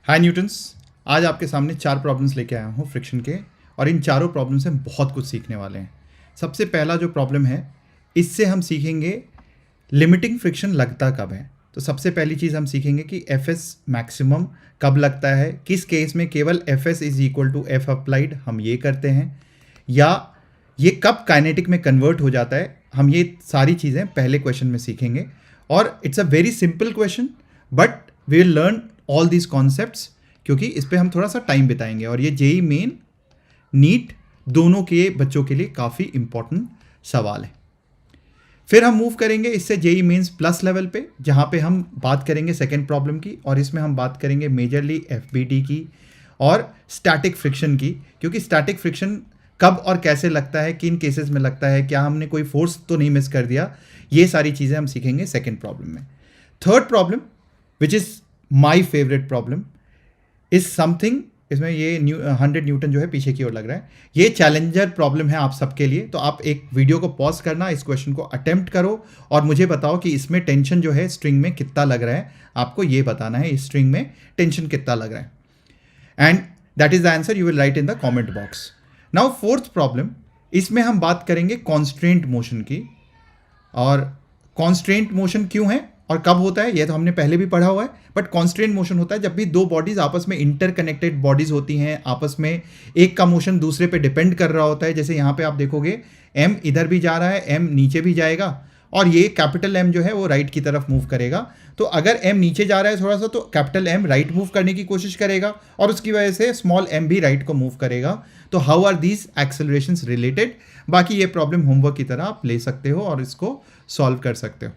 हाय Newton's. आज आपके सामने 4 प्रॉब्लम्स लेके आया हूँ फ्रिक्शन के, और इन चारों प्रॉब्लम से हम बहुत कुछ सीखने वाले हैं। सबसे पहला जो प्रॉब्लम है, इससे हम सीखेंगे लिमिटिंग फ्रिक्शन लगता कब है। तो सबसे पहली चीज़ हम सीखेंगे कि एफ एस मैक्सिमम कब लगता है, किस केस में केवल F S is equal to F applied हम ये करते हैं, या ये कब काइनेटिक में कन्वर्ट हो जाता है। हम ये सारी चीज़ें पहले क्वेश्चन में सीखेंगे, और it's a very simple question, but we will learn all these concepts, क्योंकि इस पर हम थोड़ा सा टाइम बिताएंगे, और ये जेई मेन नीट दोनों के बच्चों के लिए काफ़ी इंपॉर्टेंट सवाल है। फिर हम मूव करेंगे इससे जेई मेंस प्लस लेवल पे, जहाँ पे हम बात करेंगे सेकेंड प्रॉब्लम की, और इसमें हम बात करेंगे मेजरली एफबीटी की और स्टैटिक फ्रिक्शन की, क्योंकि स्टैटिक फ्रिक्शन कब और कैसे लगता है, किन केसेस में लगता है, क्या हमने कोई फोर्स तो नहीं मिस कर दिया, ये सारी चीज़ें हम सीखेंगे सेकेंड प्रॉब्लम में। Third problem which is my favourite problem is something, इसमें ये 100 न्यूटन जो है पीछे की ओर लग रहा है, ये चैलेंजर प्रॉब्लम है आप सबके लिए। तो आप एक वीडियो को पॉज करना, इस क्वेश्चन को अटेम्प्ट करो और मुझे बताओ कि इसमें टेंशन जो है स्ट्रिंग में कितना लग रहा है। आपको ये बताना है इस स्ट्रिंग में टेंशन कितना लग रहा है, and that is the answer you will write in the comment box. Now fourth problem, इसमें हम बात करेंगे कॉन्स्ट्रेंट मोशन की, और कॉन्स्ट्रेंट मोशन क्यों है और कब होता है ये तो हमने पहले भी पढ़ा हुआ है, बट कॉन्स्ट्रेंट मोशन होता है जब भी दो बॉडीज आपस में इंटरकनेक्टेड बॉडीज होती हैं, आपस में एक का मोशन दूसरे पे डिपेंड कर रहा होता है। जैसे यहाँ पे आप देखोगे एम इधर भी जा रहा है, एम नीचे भी जाएगा, और ये कैपिटल एम जो है वो राइट की तरफ मूव करेगा। तो अगर एम नीचे जा रहा है थोड़ा सा, तो कैपिटल एम राइट मूव करने की कोशिश करेगा, और उसकी वजह से स्मॉल एम भी राइट को मूव करेगा। तो हाउ आर दीज एक्सेलरेशंस रिलेटेड, बाकी ये प्रॉब्लम होमवर्क की तरह आप ले सकते हो और इसको सॉल्व कर सकते हो।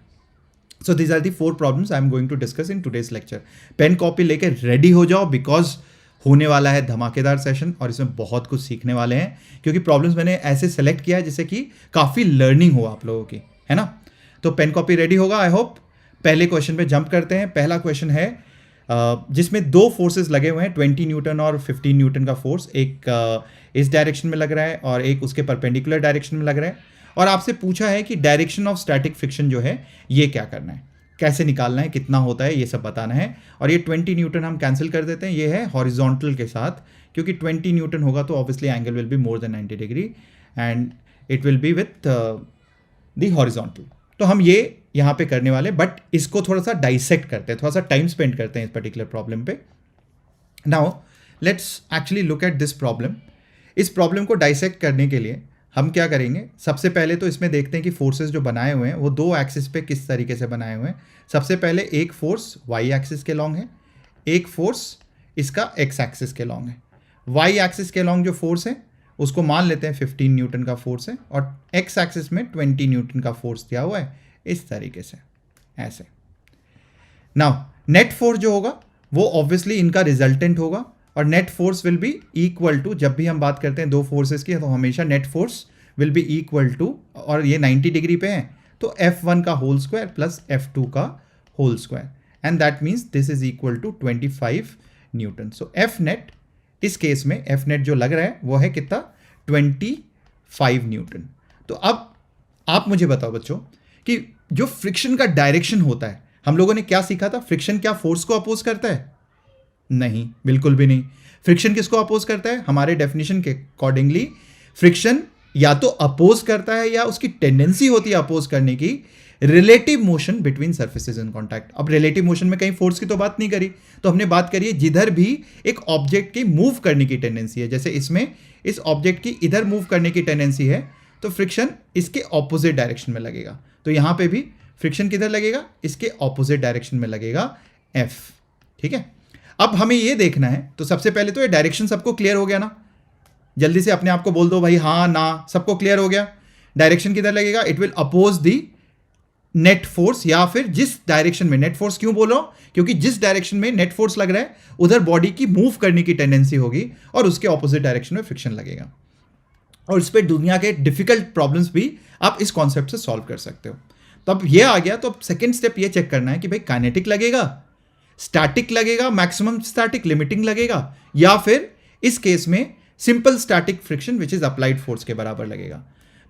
So these are the 4 problems I am going to discuss in today's lecture. Pen copy लेके रेडी हो जाओ, बिकॉज होने वाला है धमाकेदार सेशन, और इसमें बहुत कुछ सीखने वाले हैं, क्योंकि प्रॉब्लम्स मैंने ऐसे सेलेक्ट किया है जिससे कि काफ़ी लर्निंग हो आप लोगों की, है ना। तो पेन कॉपी रेडी होगा आई होप। पहले क्वेश्चन पे जंप करते हैं। पहला क्वेश्चन है जिसमें 2 फोर्सेस लगे हुए हैं, 20 न्यूटन और 15 न्यूटन का फोर्स, एक इस डायरेक्शन में लग रहा है और एक उसके परपेंडिकुलर डायरेक्शन में लग रहा है, और आपसे पूछा है कि डायरेक्शन ऑफ स्टैटिक फ्रिक्शन जो है ये क्या करना है, कैसे निकालना है, कितना होता है, ये सब बताना है। और ये 20 न्यूटन हम कैंसिल कर देते हैं, ये है हॉरिजॉन्टल के साथ, क्योंकि 20 न्यूटन होगा तो obviously angle will be more than 90 degree and it will B with the horizontal. तो हम ये यहाँ पे करने वाले, बट इसको थोड़ा सा डाइसेक्ट करते हैं, थोड़ा सा टाइम स्पेंड करते हैं इस पर्टिकुलर प्रॉब्लम पे। Now let's actually look at this problem. इस प्रॉब्लम को डाइसेक्ट करने के लिए हम क्या करेंगे, सबसे पहले तो इसमें देखते हैं कि फोर्सेस जो बनाए हुए हैं वो 2 एक्सिस पे किस तरीके से बनाए हुए हैं। सबसे पहले एक फोर्स वाई एक्सिस के लॉन्ग है, एक फोर्स इसका एक्स एक्सिस के लॉन्ग है। वाई एक्सिस के लॉन्ग जो फोर्स है उसको मान लेते हैं 15 न्यूटन का फोर्स है, और एक्स एक्सिस में 20 न्यूटन का फोर्स दिया हुआ है इस तरीके से, ऐसे। नाउ नेट फोर्स जो होगा वो ऑब्वियसली इनका रिजल्टेंट होगा, और net force will be equal to, जब भी हम बात करते हैं 2 फोर्सेस की तो हमेशा net force will be equal to, और ये 90 डिग्री पे है तो F1 का होल स्क्वायर प्लस F2 का whole square, and that means this is equal to 25 newton. So F net, इस केस में F नेट जो लग रहा है वो है कितना, 25 न्यूटन। तो अब आप मुझे बताओ बच्चों कि जो फ्रिक्शन का डायरेक्शन होता है, हम लोगों ने क्या सीखा था, फ्रिक्शन क्या फोर्स को अपोज करता है? नहीं, बिल्कुल भी नहीं। फ्रिक्शन किसको अपोज करता है? हमारे डेफिनेशन के अकॉर्डिंगली फ्रिक्शन या तो अपोज करता है या उसकी टेंडेंसी होती है अपोज करने की relative motion between surfaces in contact. अब रिलेटिव मोशन में कहीं फोर्स की तो बात नहीं करी, तो हमने बात करी है जिधर भी एक ऑब्जेक्ट की मूव करने की टेंडेंसी है। जैसे इसमें इस ऑब्जेक्ट की इधर मूव करने की टेंडेंसी है, तो फ्रिक्शन इसके ऑपोजिट डायरेक्शन में लगेगा। तो यहां पे भी फ्रिक्शन किधर लगेगा, इसके ऑपोजिट डायरेक्शन में लगेगा F, ठीक है। अब हमें ये देखना है, तो सबसे पहले तो ये डायरेक्शन सबको क्लियर हो गया ना, जल्दी से अपने आप को बोल दो भाई हाँ ना, सबको क्लियर हो गया। डायरेक्शन किधर लगेगा, it will oppose the net force, या फिर जिस डायरेक्शन में नेट फोर्स क्यों बोलो, क्योंकि जिस डायरेक्शन में नेट फोर्स लग रहा है उधर बॉडी की मूव करने की टेंडेंसी होगी, और उसके ऑपोजिट डायरेक्शन में फ्रिक्शन लगेगा। और इस पर दुनिया के डिफिकल्ट प्रॉब्लम्स भी आप इस कॉन्सेप्ट से सॉल्व कर सकते हो। तो अब ये आ गया, तो अब सेकेंड स्टेप ये चेक करना है कि भाई काइनेटिक लगेगा, स्टैटिक लगेगा, मैक्सिमम स्टैटिक, लिमिटिंग लगेगा, या फिर इस केस में simple static friction which is applied force के बराबर लगेगा।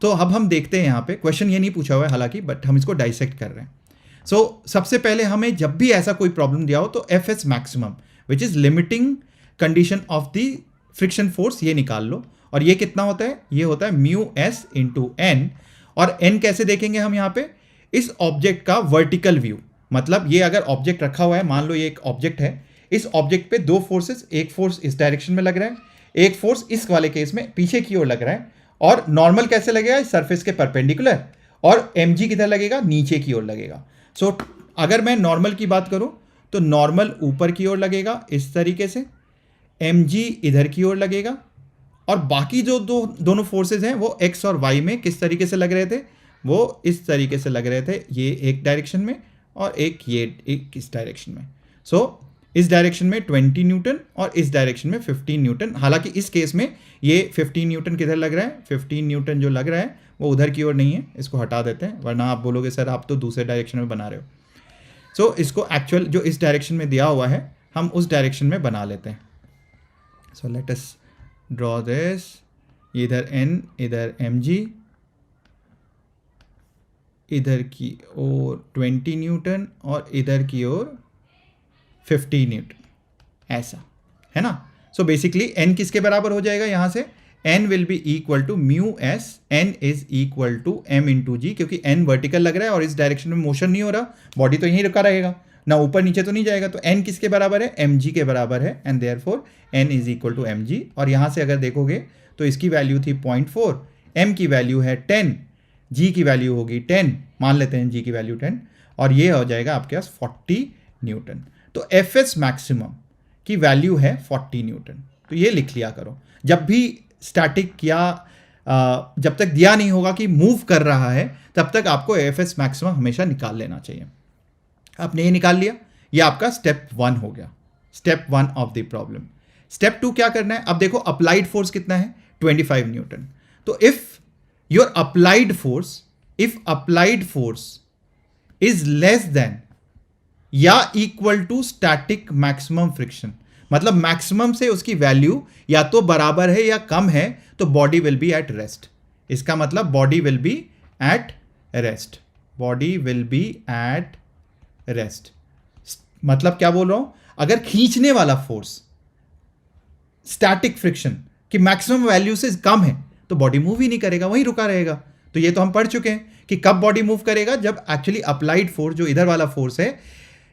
तो अब हम देखते हैं, यहाँ पे क्वेश्चन ये नहीं पूछा हुआ है हालांकि, बट हम इसको डाइसेक्ट कर रहे हैं। सो सबसे पहले हमें जब भी ऐसा कोई प्रॉब्लम दिया हो तो F s maximum which is limiting condition of the friction force, ये निकाल लो। और ये कितना होता है, ये होता है म्यू एस इंटू एन। और एन कैसे देखेंगे हम यहाँ पे, इस ऑब्जेक्ट का वर्टिकल व्यू, मतलब ये अगर ऑब्जेक्ट रखा हुआ है, मान लो ये एक ऑब्जेक्ट है, इस ऑब्जेक्ट पे दो फोर्सेस, एक फोर्स इस डायरेक्शन में लग रहा है, एक फोर्स इस वाले केस में पीछे की ओर लग रहा है। और नॉर्मल कैसे लगेगा, सरफेस के परपेंडिकुलर, और mg किधर लगेगा, नीचे की ओर लगेगा। सो अगर मैं नॉर्मल की बात करूं तो नॉर्मल ऊपर की ओर लगेगा इस तरीके से, mg इधर की ओर लगेगा, और बाकी जो दोनों फोर्सेस हैं वो x और y में किस तरीके से लग रहे थे, वो इस तरीके से लग रहे थे, ये एक डायरेक्शन में और एक इस डायरेक्शन में। सो इस डायरेक्शन में 20 न्यूटन और इस डायरेक्शन में 15 न्यूटन। हालांकि इस केस में ये 15 न्यूटन किधर लग रहा है, 15 न्यूटन जो लग रहा है वो उधर की ओर नहीं है, इसको हटा देते हैं, वरना आप बोलोगे सर आप तो दूसरे डायरेक्शन में बना रहे हो। सो इसको एक्चुअल जो इस डायरेक्शन में दिया हुआ है हम उस डायरेक्शन में बना लेते हैं। So let us draw this, इधर n, इधर mg, इधर की ओर 20 न्यूटन और इधर की ओर 50 न्यूटन, ऐसा है ना। सो बेसिकली n किसके बराबर हो जाएगा, यहां से n will be equal to mu s, n is equal to m into g, क्योंकि n वर्टिकल लग रहा है और इस डायरेक्शन में मोशन नहीं हो रहा, बॉडी तो यहीं रुका रहेगा ना, ऊपर नीचे तो नहीं जाएगा। तो n किसके बराबर है, mg के बराबर है, and therefore n is equal to mg। और यहां से अगर देखोगे तो इसकी वैल्यू थी 0.4, m की वैल्यू है 10, g की वैल्यू होगी 10, मान लेते हैं g की वैल्यू 10, और ये हो जाएगा आपके पास 40 न्यूटन। तो एफ एस मैक्सिमम की वैल्यू है 40 न्यूटन। तो ये लिख लिया करो, जब भी स्टैटिक या जब तक दिया नहीं होगा कि मूव कर रहा है तब तक आपको एफ एस मैक्सिमम हमेशा निकाल लेना चाहिए। आपने ये निकाल लिया, ये आपका स्टेप 1 हो गया, step 1 of the problem. Step 2 क्या करना है, अब देखो अप्लाइड फोर्स कितना है, 25 न्यूटन। तो if your applied force is less than या equal to static maximum friction, मतलब मैक्सिमम से उसकी वैल्यू या तो बराबर है या कम है, तो body will be at rest. इसका मतलब body will be at rest, body will be at rest. मतलब क्या बोल रहा हूं, अगर खींचने वाला फोर्स स्टैटिक फ्रिक्शन की मैक्सिमम वैल्यू से कम है तो बॉडी मूव ही नहीं करेगा, वहीं रुका रहेगा। तो ये तो हम पढ़ चुके हैं कि कब बॉडी मूव करेगा, जब एक्चुअली अप्लाइड फोर्स जो इधर वाला फोर्स है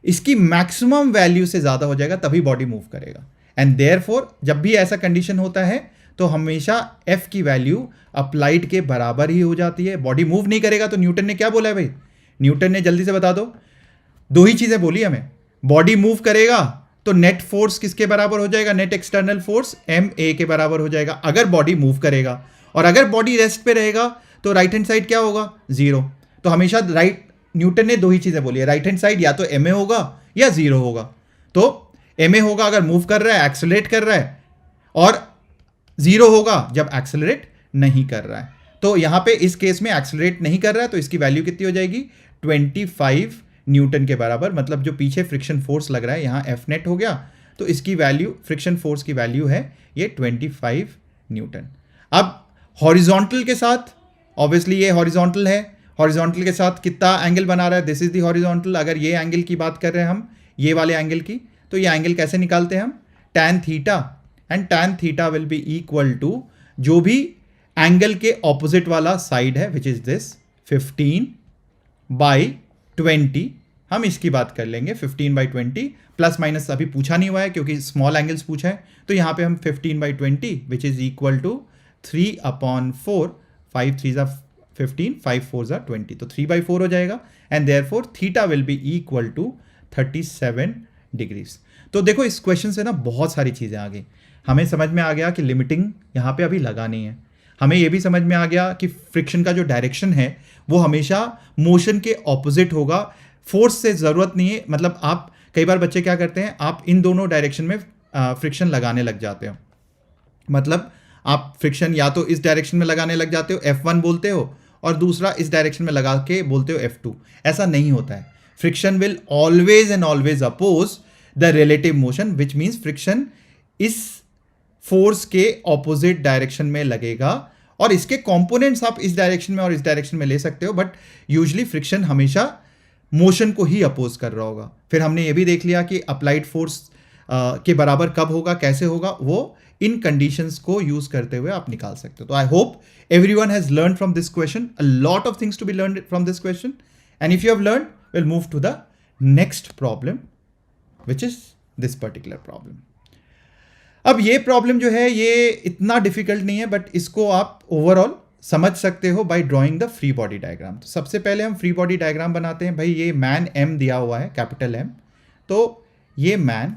इसकी मैक्सिमम वैल्यू से ज्यादा हो जाएगा, तभी बॉडी मूव करेगा। एंड देयरफॉर जब भी ऐसा कंडीशन होता है तो हमेशा F की वैल्यू अप्लाइड के बराबर ही हो जाती है, बॉडी मूव नहीं करेगा। तो न्यूटन ने क्या बोला है भाई, न्यूटन ने जल्दी से बता दो, दो ही चीजें बोली हमें, बॉडी मूव करेगा तो नेट फोर्स किसके बराबर हो जाएगा, नेट एक्सटर्नल फोर्स ma के बराबर हो जाएगा अगर बॉडी मूव करेगा, और अगर बॉडी रेस्ट पे रहेगा तो राइट हैंड साइड क्या होगा, 0। तो हमेशा राइट, न्यूटन ने दो ही चीजें बोली है, राइट हैंड साइड या तो ma होगा या 0 होगा। तो ma होगा अगर मूव कर रहा है, एक्सेलरेट कर रहा है, और 0 होगा जब एक्सेलरेट नहीं कर रहा है। तो यहां पे इस केस में एक्सेलरेट नहीं कर रहा है तो इसकी वैल्यू कितनी हो जाएगी, 25 न्यूटन के बराबर। मतलब जो पीछे फ्रिक्शन फोर्स लग रहा है यहाँ एफ नेट हो गया, तो इसकी वैल्यू, फ्रिक्शन फोर्स की वैल्यू है ये 25 न्यूटन। अब हॉरिजॉन्टल के साथ, ऑब्वियसली ये हॉरिजॉन्टल है, हॉरिजॉन्टल के साथ कितना एंगल बना रहा है, दिस इज द हॉरिजॉन्टल। अगर ये एंगल की बात कर रहे हैं हम, ये वाले एंगल की, तो ये एंगल कैसे निकालते हैं हम, tan theta, and tan theta will be equal to जो भी एंगल के ऑपोजिट वाला साइड है विच इज दिस 15/20, हम इसकी बात कर लेंगे 15/20, प्लस माइनस अभी पूछा नहीं हुआ है क्योंकि स्मॉल एंगल्स पूछा है, तो यहाँ पे हम 15/20 विच इज इक्वल टू 3/4, 5 3 15, 5 4 20, तो 3/4 हो जाएगा। And therefore theta will be equal to 37 degrees. तो देखो इस क्वेश्चन से ना बहुत सारी चीज़ें आ गई, हमें समझ में आ गया कि लिमिटिंग यहाँ पे अभी लगानी है, हमें ये भी समझ में आ गया कि फ्रिक्शन का जो डायरेक्शन है वो हमेशा मोशन के ऑपोजिट होगा, फोर्स से ज़रूरत नहीं है। मतलब आप कई बार बच्चे क्या करते हैं, आप इन दोनों डायरेक्शन में फ्रिक्शन लगाने लग जाते हो, मतलब आप फ्रिक्शन या तो इस डायरेक्शन में लगाने लग जाते हो, F1 बोलते हो, और दूसरा इस डायरेक्शन में लगा के बोलते हो F2। ऐसा नहीं होता है, friction will always and always oppose the relative motion, which means friction इस फोर्स के ऑपोजिट डायरेक्शन में लगेगा, और इसके कंपोनेंट्स आप इस डायरेक्शन में और इस डायरेक्शन में ले सकते हो, बट यूजुअली फ्रिक्शन हमेशा मोशन को ही अपोज कर रहा होगा। फिर हमने ये भी देख लिया कि अप्लाइड फोर्स के बराबर कब होगा, कैसे होगा, वो इन कंडीशंस को यूज करते हुए आप निकाल सकते हो. तो I hope everyone has learned from this question. A lot of things to be learned from this question. And if you have learned, we'll move to the next problem, which is this particular problem. अब ये problem जो है ये इतना difficult नहीं है, but इसको आप ओवरऑल समझ सकते हो by drawing the free body diagram. तो सबसे पहले हम फ्री बॉडी डायग्राम बनाते हैं. भाई ये मैन एम दिया हुआ है, कैपिटल एम. तो ये मैन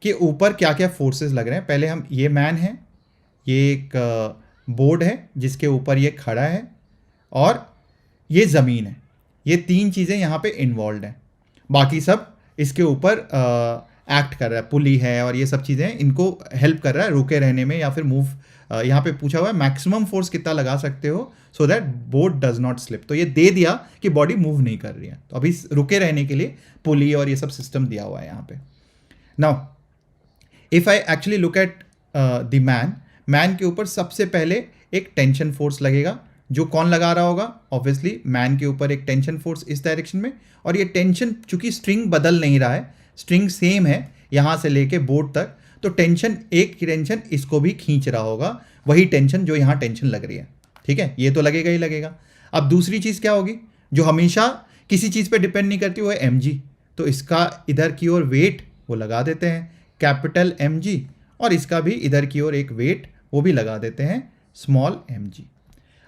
के ऊपर क्या क्या फोर्सेस लग रहे हैं. पहले हम, ये मैन है, ये एक बोर्ड है जिसके ऊपर ये खड़ा है, और ये ज़मीन है. ये तीन चीज़ें यहाँ पे इन्वॉल्व हैं. बाकी सब इसके ऊपर एक्ट कर रहा है, पुली है और ये सब चीज़ें इनको हेल्प कर रहा है रुके रहने में या फिर मूव. यहाँ पे पूछा हुआ है मैक्सिमम फोर्स कितना लगा सकते हो so that boat does not slip. तो ये दे दिया कि बॉडी मूव नहीं कर रही है, तो अभी रुके रहने के लिए पुली और ये सब सिस्टम दिया हुआ है यहाँ पे. Now if I actually look at the man के ऊपर सबसे पहले एक टेंशन फोर्स लगेगा. जो कौन लगा रहा होगा, ऑब्वियसली मैन के ऊपर एक टेंशन फोर्स इस डायरेक्शन में, और ये टेंशन चूंकि स्ट्रिंग बदल नहीं रहा है, स्ट्रिंग सेम है यहाँ से लेके बोर्ड तक, तो टेंशन, एक टेंशन इसको भी खींच रहा होगा, वही टेंशन जो यहाँ टेंशन लग रही है. ठीक है, ये तो लगेगा ही लगेगा. अब दूसरी चीज़ क्या होगी जो हमेशा किसी चीज़ पे डिपेंड नहीं करती, वो है mg. तो इसका इधर की ओर वेट वो लगा देते हैं कैपिटल mg, और इसका भी इधर की ओर एक वेट वो भी लगा देते हैं स्मॉल mg.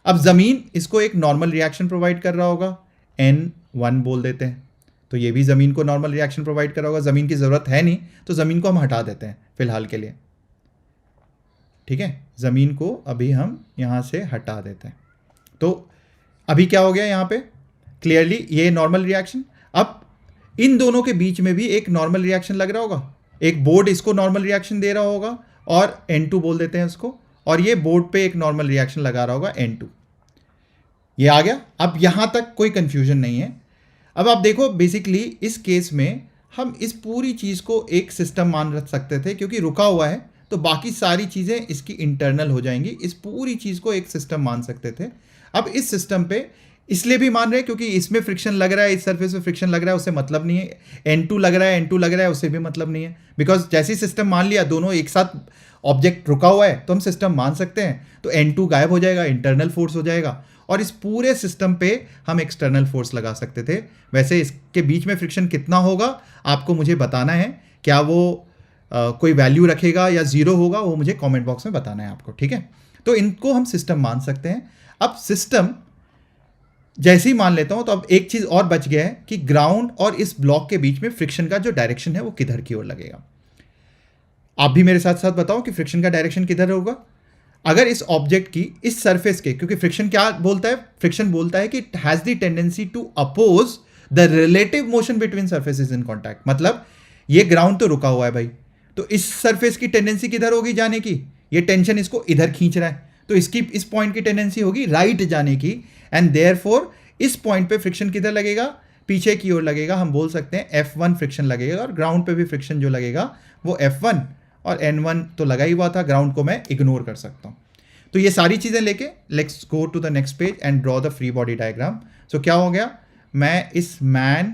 अब ज़मीन इसको एक नॉर्मल रिएक्शन प्रोवाइड कर रहा होगा, n1 बोल देते हैं. तो ये भी ज़मीन को नॉर्मल रिएक्शन प्रोवाइड कर रहा होगा. ज़मीन की ज़रूरत है नहीं तो ज़मीन को हम हटा देते हैं फिलहाल के लिए. ठीक है, ज़मीन को अभी हम यहाँ से हटा देते हैं. तो अभी क्या हो गया यहाँ पे, क्लियरली ये नॉर्मल रिएक्शन. अब इन दोनों के बीच में भी एक नॉर्मल रिएक्शन लग रहा होगा. एक बोर्ड इसको नॉर्मल रिएक्शन दे रहा होगा और n2 बोल देते हैं उसको, और ये बोर्ड पे एक नॉर्मल रिएक्शन लगा रहा होगा n2. ये आ गया. अब यहाँ तक कोई कंफ्यूजन नहीं है. अब आप देखो, बेसिकली इस केस में हम इस पूरी चीज़ को एक सिस्टम मान रख सकते थे, क्योंकि रुका हुआ है तो बाकी सारी चीज़ें इसकी इंटरनल हो जाएंगी. इस पूरी चीज़ को एक सिस्टम मान सकते थे. अब इस सिस्टम पे इसलिए भी मान रहे हैं क्योंकि इसमें फ्रिक्शन लग रहा है, इस सरफेस पे फ्रिक्शन लग रहा है, उससे मतलब नहीं है. n2 लग रहा है, n2 लग रहा है, उससे भी मतलब नहीं है. बिकॉज जैसे ही सिस्टम मान लिया दोनों एक साथ ऑब्जेक्ट रुका हुआ है तो हम सिस्टम मान सकते हैं. तो n2 गायब हो जाएगा, इंटरनल फोर्स हो जाएगा, और इस पूरे सिस्टम पे हम एक्सटर्नल फोर्स लगा सकते थे. वैसे इसके बीच में फ्रिक्शन कितना होगा आपको मुझे बताना है. क्या वो कोई वैल्यू रखेगा या जीरो होगा, वो मुझे कमेंट बॉक्स में बताना है आपको. ठीक है, तो इनको हम सिस्टम मान सकते हैं. अब सिस्टम जैसे ही मान लेता हूं तो अब एक चीज़ और बच गया है कि ग्राउंड और इस ब्लॉक के बीच में फ्रिक्शन का जो डायरेक्शन है वो किधर की ओर लगेगा. आप भी मेरे साथ साथ बताओ कि फ्रिक्शन का डायरेक्शन किधर होगा. अगर इस ऑब्जेक्ट की इस सरफेस के, क्योंकि फ्रिक्शन क्या बोलता है, फ्रिक्शन बोलता है कि it has the tendency to oppose the relative motion between surfaces in contact. मतलब ये ग्राउंड तो रुका हुआ है भाई, तो इस सरफेस की टेंडेंसी किधर होगी जाने की, ये टेंशन इसको इधर खींच रहा है, तो इसकी इस पॉइंट की टेंडेंसी होगी राइट जाने की. एंड देयरफॉर इस पॉइंट पे फ्रिक्शन किधर लगेगा, पीछे की ओर लगेगा. हम बोल सकते हैं F1 फ्रिक्शन लगेगा, और ग्राउंड पे भी फ्रिक्शन जो लगेगा वो F1, और N1 तो लगा ही हुआ था, ग्राउंड को मैं इग्नोर कर सकता हूँ. तो ये सारी चीज़ें लेके let's go to the next page and draw the free body diagram. So क्या हो गया, मैं इस मैन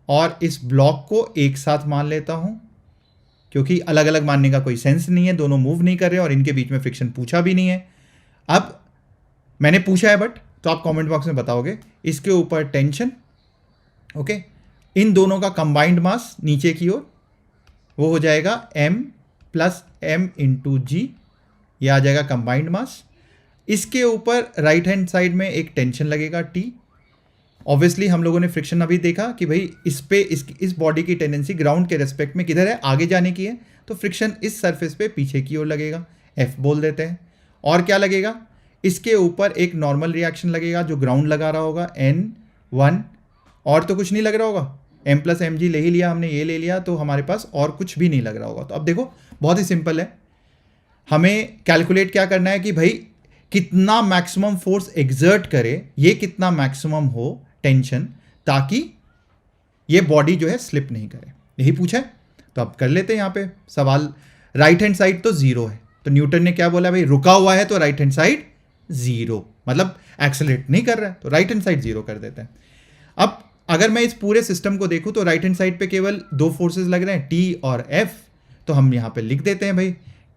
और इस ब्लॉक को एक साथ मान लेता हूँ, क्योंकि अलग अलग मानने का कोई सेंस नहीं है, दोनों मूव नहीं कर रहे और इनके बीच में फ्रिक्शन पूछा भी नहीं है. अब मैंने पूछा है बट, तो आप कमेंट बॉक्स में बताओगे. इसके ऊपर टेंशन, ओके, इन दोनों का कंबाइंड मास नीचे की ओर वो हो जाएगा m plus m into g, ये आ जाएगा कंबाइंड मास. इसके ऊपर राइट हैंड साइड में एक टेंशन लगेगा T. ऑब्वियसली हम लोगों ने फ्रिक्शन अभी देखा कि भाई इस पे इस बॉडी की टेंडेंसी ग्राउंड के रेस्पेक्ट में किधर है, आगे जाने की है, तो फ्रिक्शन इस सरफेस पे पीछे की ओर लगेगा, F बोल देते हैं. और क्या लगेगा, इसके ऊपर एक नॉर्मल रिएक्शन लगेगा जो ग्राउंड लगा रहा होगा N1, और तो कुछ नहीं लग रहा होगा. m प्लस एम जी ले ही लिया हमने, ये ले लिया, तो हमारे पास और कुछ भी नहीं लग रहा होगा. तो अब देखो बहुत ही सिंपल है, हमें कैलकुलेट क्या करना है कि भाई कितना मैक्सिमम फोर्स एग्जर्ट करे, ये कितना मैक्सिमम हो टेंशन, ताकि ये बॉडी जो है स्लिप नहीं करे. यही पूछा है, तो अब कर लेते हैं यहाँ पे सवाल. राइट हैंड साइड तो जीरो है, तो न्यूटन ने क्या बोला, भाई रुका हुआ है तो राइट हैंड साइड जीरो, मतलब एक्सेलरेट नहीं कर रहा है तो राइट हैंड साइड जीरो कर देते हैं. अब अगर मैं इस पूरे सिस्टम को देखूं तो राइट हैंड साइड पे केवल दो फोर्सेस लग रहे हैं, टी और एफ। तो हम यहाँ पे लिख देते हैं भाई,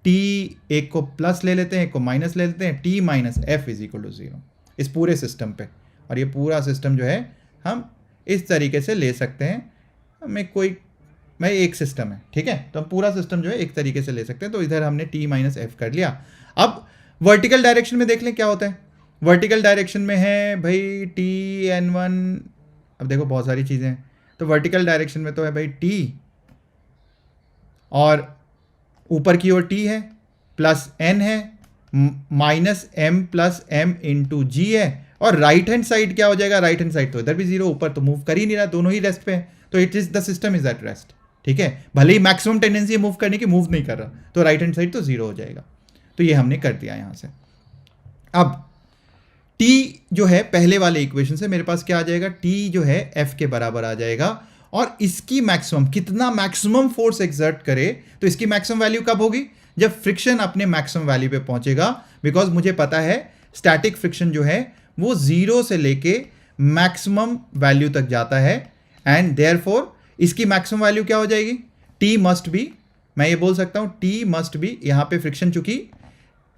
टी एक को प्लस ले लेते हैं, एक को माइनस ले लेते हैं, T minus F is equal to 0 इस पूरे सिस्टम पे। और ये पूरा सिस्टम जो है हम इस तरीके से ले सकते हैं, मैं एक सिस्टम है, ठीक है, तो हम पूरा सिस्टम जो है एक तरीके से ले सकते हैं। तो इधर हमने टी माइनस एफ कर लिया। अब वर्टिकल डायरेक्शन में देख लें क्या होता है। वर्टिकल डायरेक्शन में है भाई टी एन वन, अब देखो बहुत सारी चीज़ें हैं, तो वर्टिकल डायरेक्शन में तो है भाई टी, और ऊपर की ओर टी है, प्लस एन है, minus m plus m into g है। और राइट हैंड साइड क्या हो जाएगा, राइट हैंड साइड तो इधर भी 0, ऊपर तो मूव कर ही नहीं रहा, दोनों ही रेस्ट पे है, तो it is the system is at rest, ठीक है। भले ही मैक्सिमम टेंडेंसी है मूव करने की, मूव नहीं कर रहा, तो राइट हैंड साइड तो 0 हो जाएगा। तो ये हमने कर दिया यहां से। अब t जो है पहले वाले इक्वेशन से मेरे पास क्या आ जाएगा, t जो है f के बराबर आ जाएगा। और इसकी मैक्सिमम, कितना मैक्सिमम फोर्स एक्सर्ट करे, तो इसकी मैक्सिमम वैल्यू कब होगी, जब फ्रिक्शन अपने मैक्सिमम वैल्यू पे पहुंचेगा। बिकॉज मुझे पता है स्टैटिक फ्रिक्शन जो है वो 0 से लेके मैक्सिमम वैल्यू तक जाता है, एंड देयरफॉर इसकी मैक्सिमम वैल्यू क्या हो जाएगी, t मस्ट बी, मैं ये बोल सकता हूं t मस्ट बी, यहां पे फ्रिक्शन चूंकि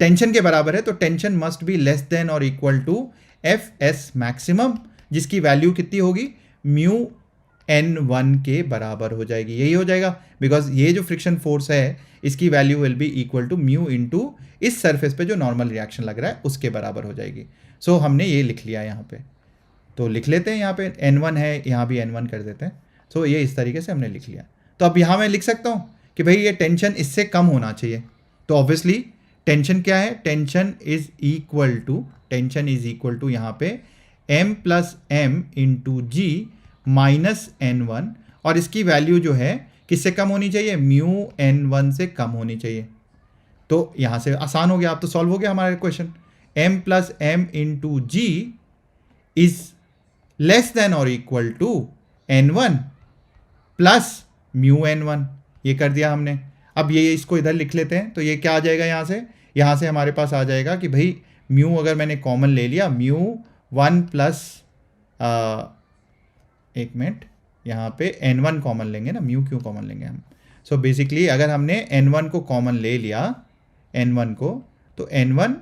टेंशन के बराबर है तो tension must be less than और equal to f s maximum, जिसकी वैल्यू कितनी होगी, म्यू n1 के बराबर हो जाएगी। यही हो जाएगा, बिकॉज ये जो फ्रिक्शन फोर्स है इसकी value will be equal to mu into इस सरफेस पे जो नॉर्मल रिएक्शन लग रहा है उसके बराबर हो जाएगी। सो हमने ये लिख लिया यहाँ पे, तो लिख लेते हैं, यहाँ पे n1 है, यहाँ भी n1 कर देते हैं। सो ये इस तरीके से हमने लिख लिया। तो अब यहाँ मैं लिख सकता हूँ कि भाई ये टेंशन इससे कम होना चाहिए। तो ऑब्वियसली टेंशन क्या है, टेंशन इज इक्वल टू यहाँ पे m प्लस एम इंटू जी माइनस n1, और इसकी वैल्यू जो है किससे कम होनी चाहिए, म्यू n1 से कम होनी चाहिए। तो यहाँ से आसान हो गया, अब तो सॉल्व हो गया हमारा question. m plus m into g is less than और equal to n1 plus mu n1, ये कर दिया हमने। अब ये इसको इधर लिख लेते हैं, तो ये क्या आ जाएगा, यहाँ से हमारे पास आ जाएगा कि भाई म्यू अगर मैंने कॉमन ले लिया, म्यू 1 प्लस एक मिनट, यहाँ पे n1 कॉमन लेंगे ना, म्यू क्यों कॉमन लेंगे हम। सो बेसिकली अगर हमने n1 को कॉमन ले लिया, n1 को, तो n1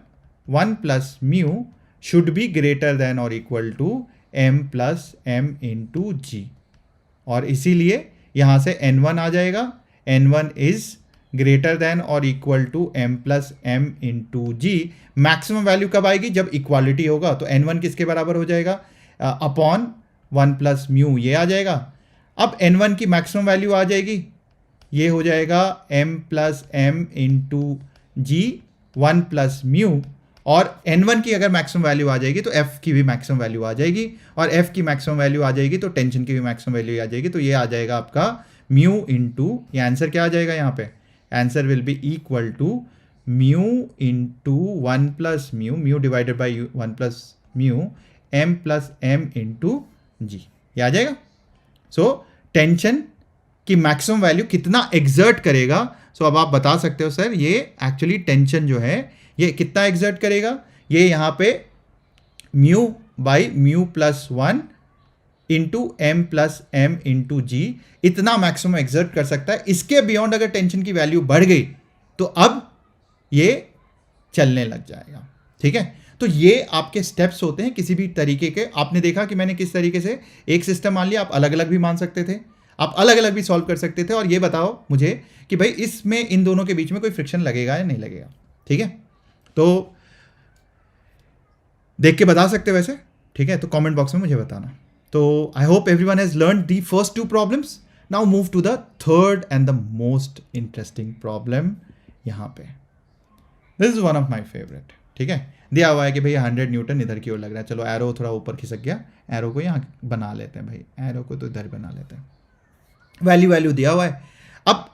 1 plus mu should be greater than और equal to m plus m into g, और इसीलिए यहाँ से n1 आ जाएगा, n1 इज ग्रेटर देन और equal to m plus m into g. Maximum value कब आएगी, जब इक्वालिटी होगा, तो n1 किसके बराबर हो जाएगा, अपॉन 1 प्लस म्यू, ये आ जाएगा। अब n1 की मैक्सिमम वैल्यू आ जाएगी, ये हो जाएगा m प्लस एम इंटू जी 1 प्लस म्यू, और n1 की अगर मैक्सिमम वैल्यू आ जाएगी तो f की भी मैक्सिमम वैल्यू आ जाएगी, और f की मैक्सिमम वैल्यू आ जाएगी तो टेंशन की भी मैक्सिमम वैल्यू आ जाएगी। तो ये आ जाएगा आपका म्यू इंटू, ये आंसर क्या आ जाएगा, यहाँ पे answer will be equal to mu into 1 plus mu, mu divided by 1 plus mu, m plus m into g, ये आ जाएगा। सो टेंशन की मैक्सिमम वैल्यू कितना एक्सर्ट करेगा, सो अब आप बता सकते हो सर ये एक्चुअली टेंशन जो है ये कितना एक्सर्ट करेगा, ये यहाँ पे mu by mu plus 1 into m plus m into g, इतना मैक्सिमम एक्सर्ट कर सकता है। इसके बियॉन्ड अगर टेंशन की वैल्यू बढ़ गई तो अब ये चलने लग जाएगा, ठीक है। तो ये आपके स्टेप्स होते हैं किसी भी तरीके के। आपने देखा कि मैंने किस तरीके से एक सिस्टम मान लिया, आप अलग अलग भी मान सकते थे, आप अलग अलग भी सॉल्व कर सकते थे। और ये बताओ मुझे कि भाई इसमें इन दोनों के बीच में कोई फ्रिक्शन लगेगा या नहीं लगेगा, ठीक है। तो देख के बता सकते वैसे, ठीक है, तो कमेंट बॉक्स में मुझे बताना। तो I hope everyone has learned the first 2 problems. Now move to the third and the most interesting problem. यहाँ पे this is one of my favourite, ठीक है। दिया हुआ है कि भाई 100 न्यूटन इधर की ओर लग रहा है, चलो एरो थोड़ा ऊपर खिसक गया, एरो को यहाँ बना लेते हैं भाई, एरो को तो इधर बना लेते हैं, वैल्यू दिया हुआ है। अब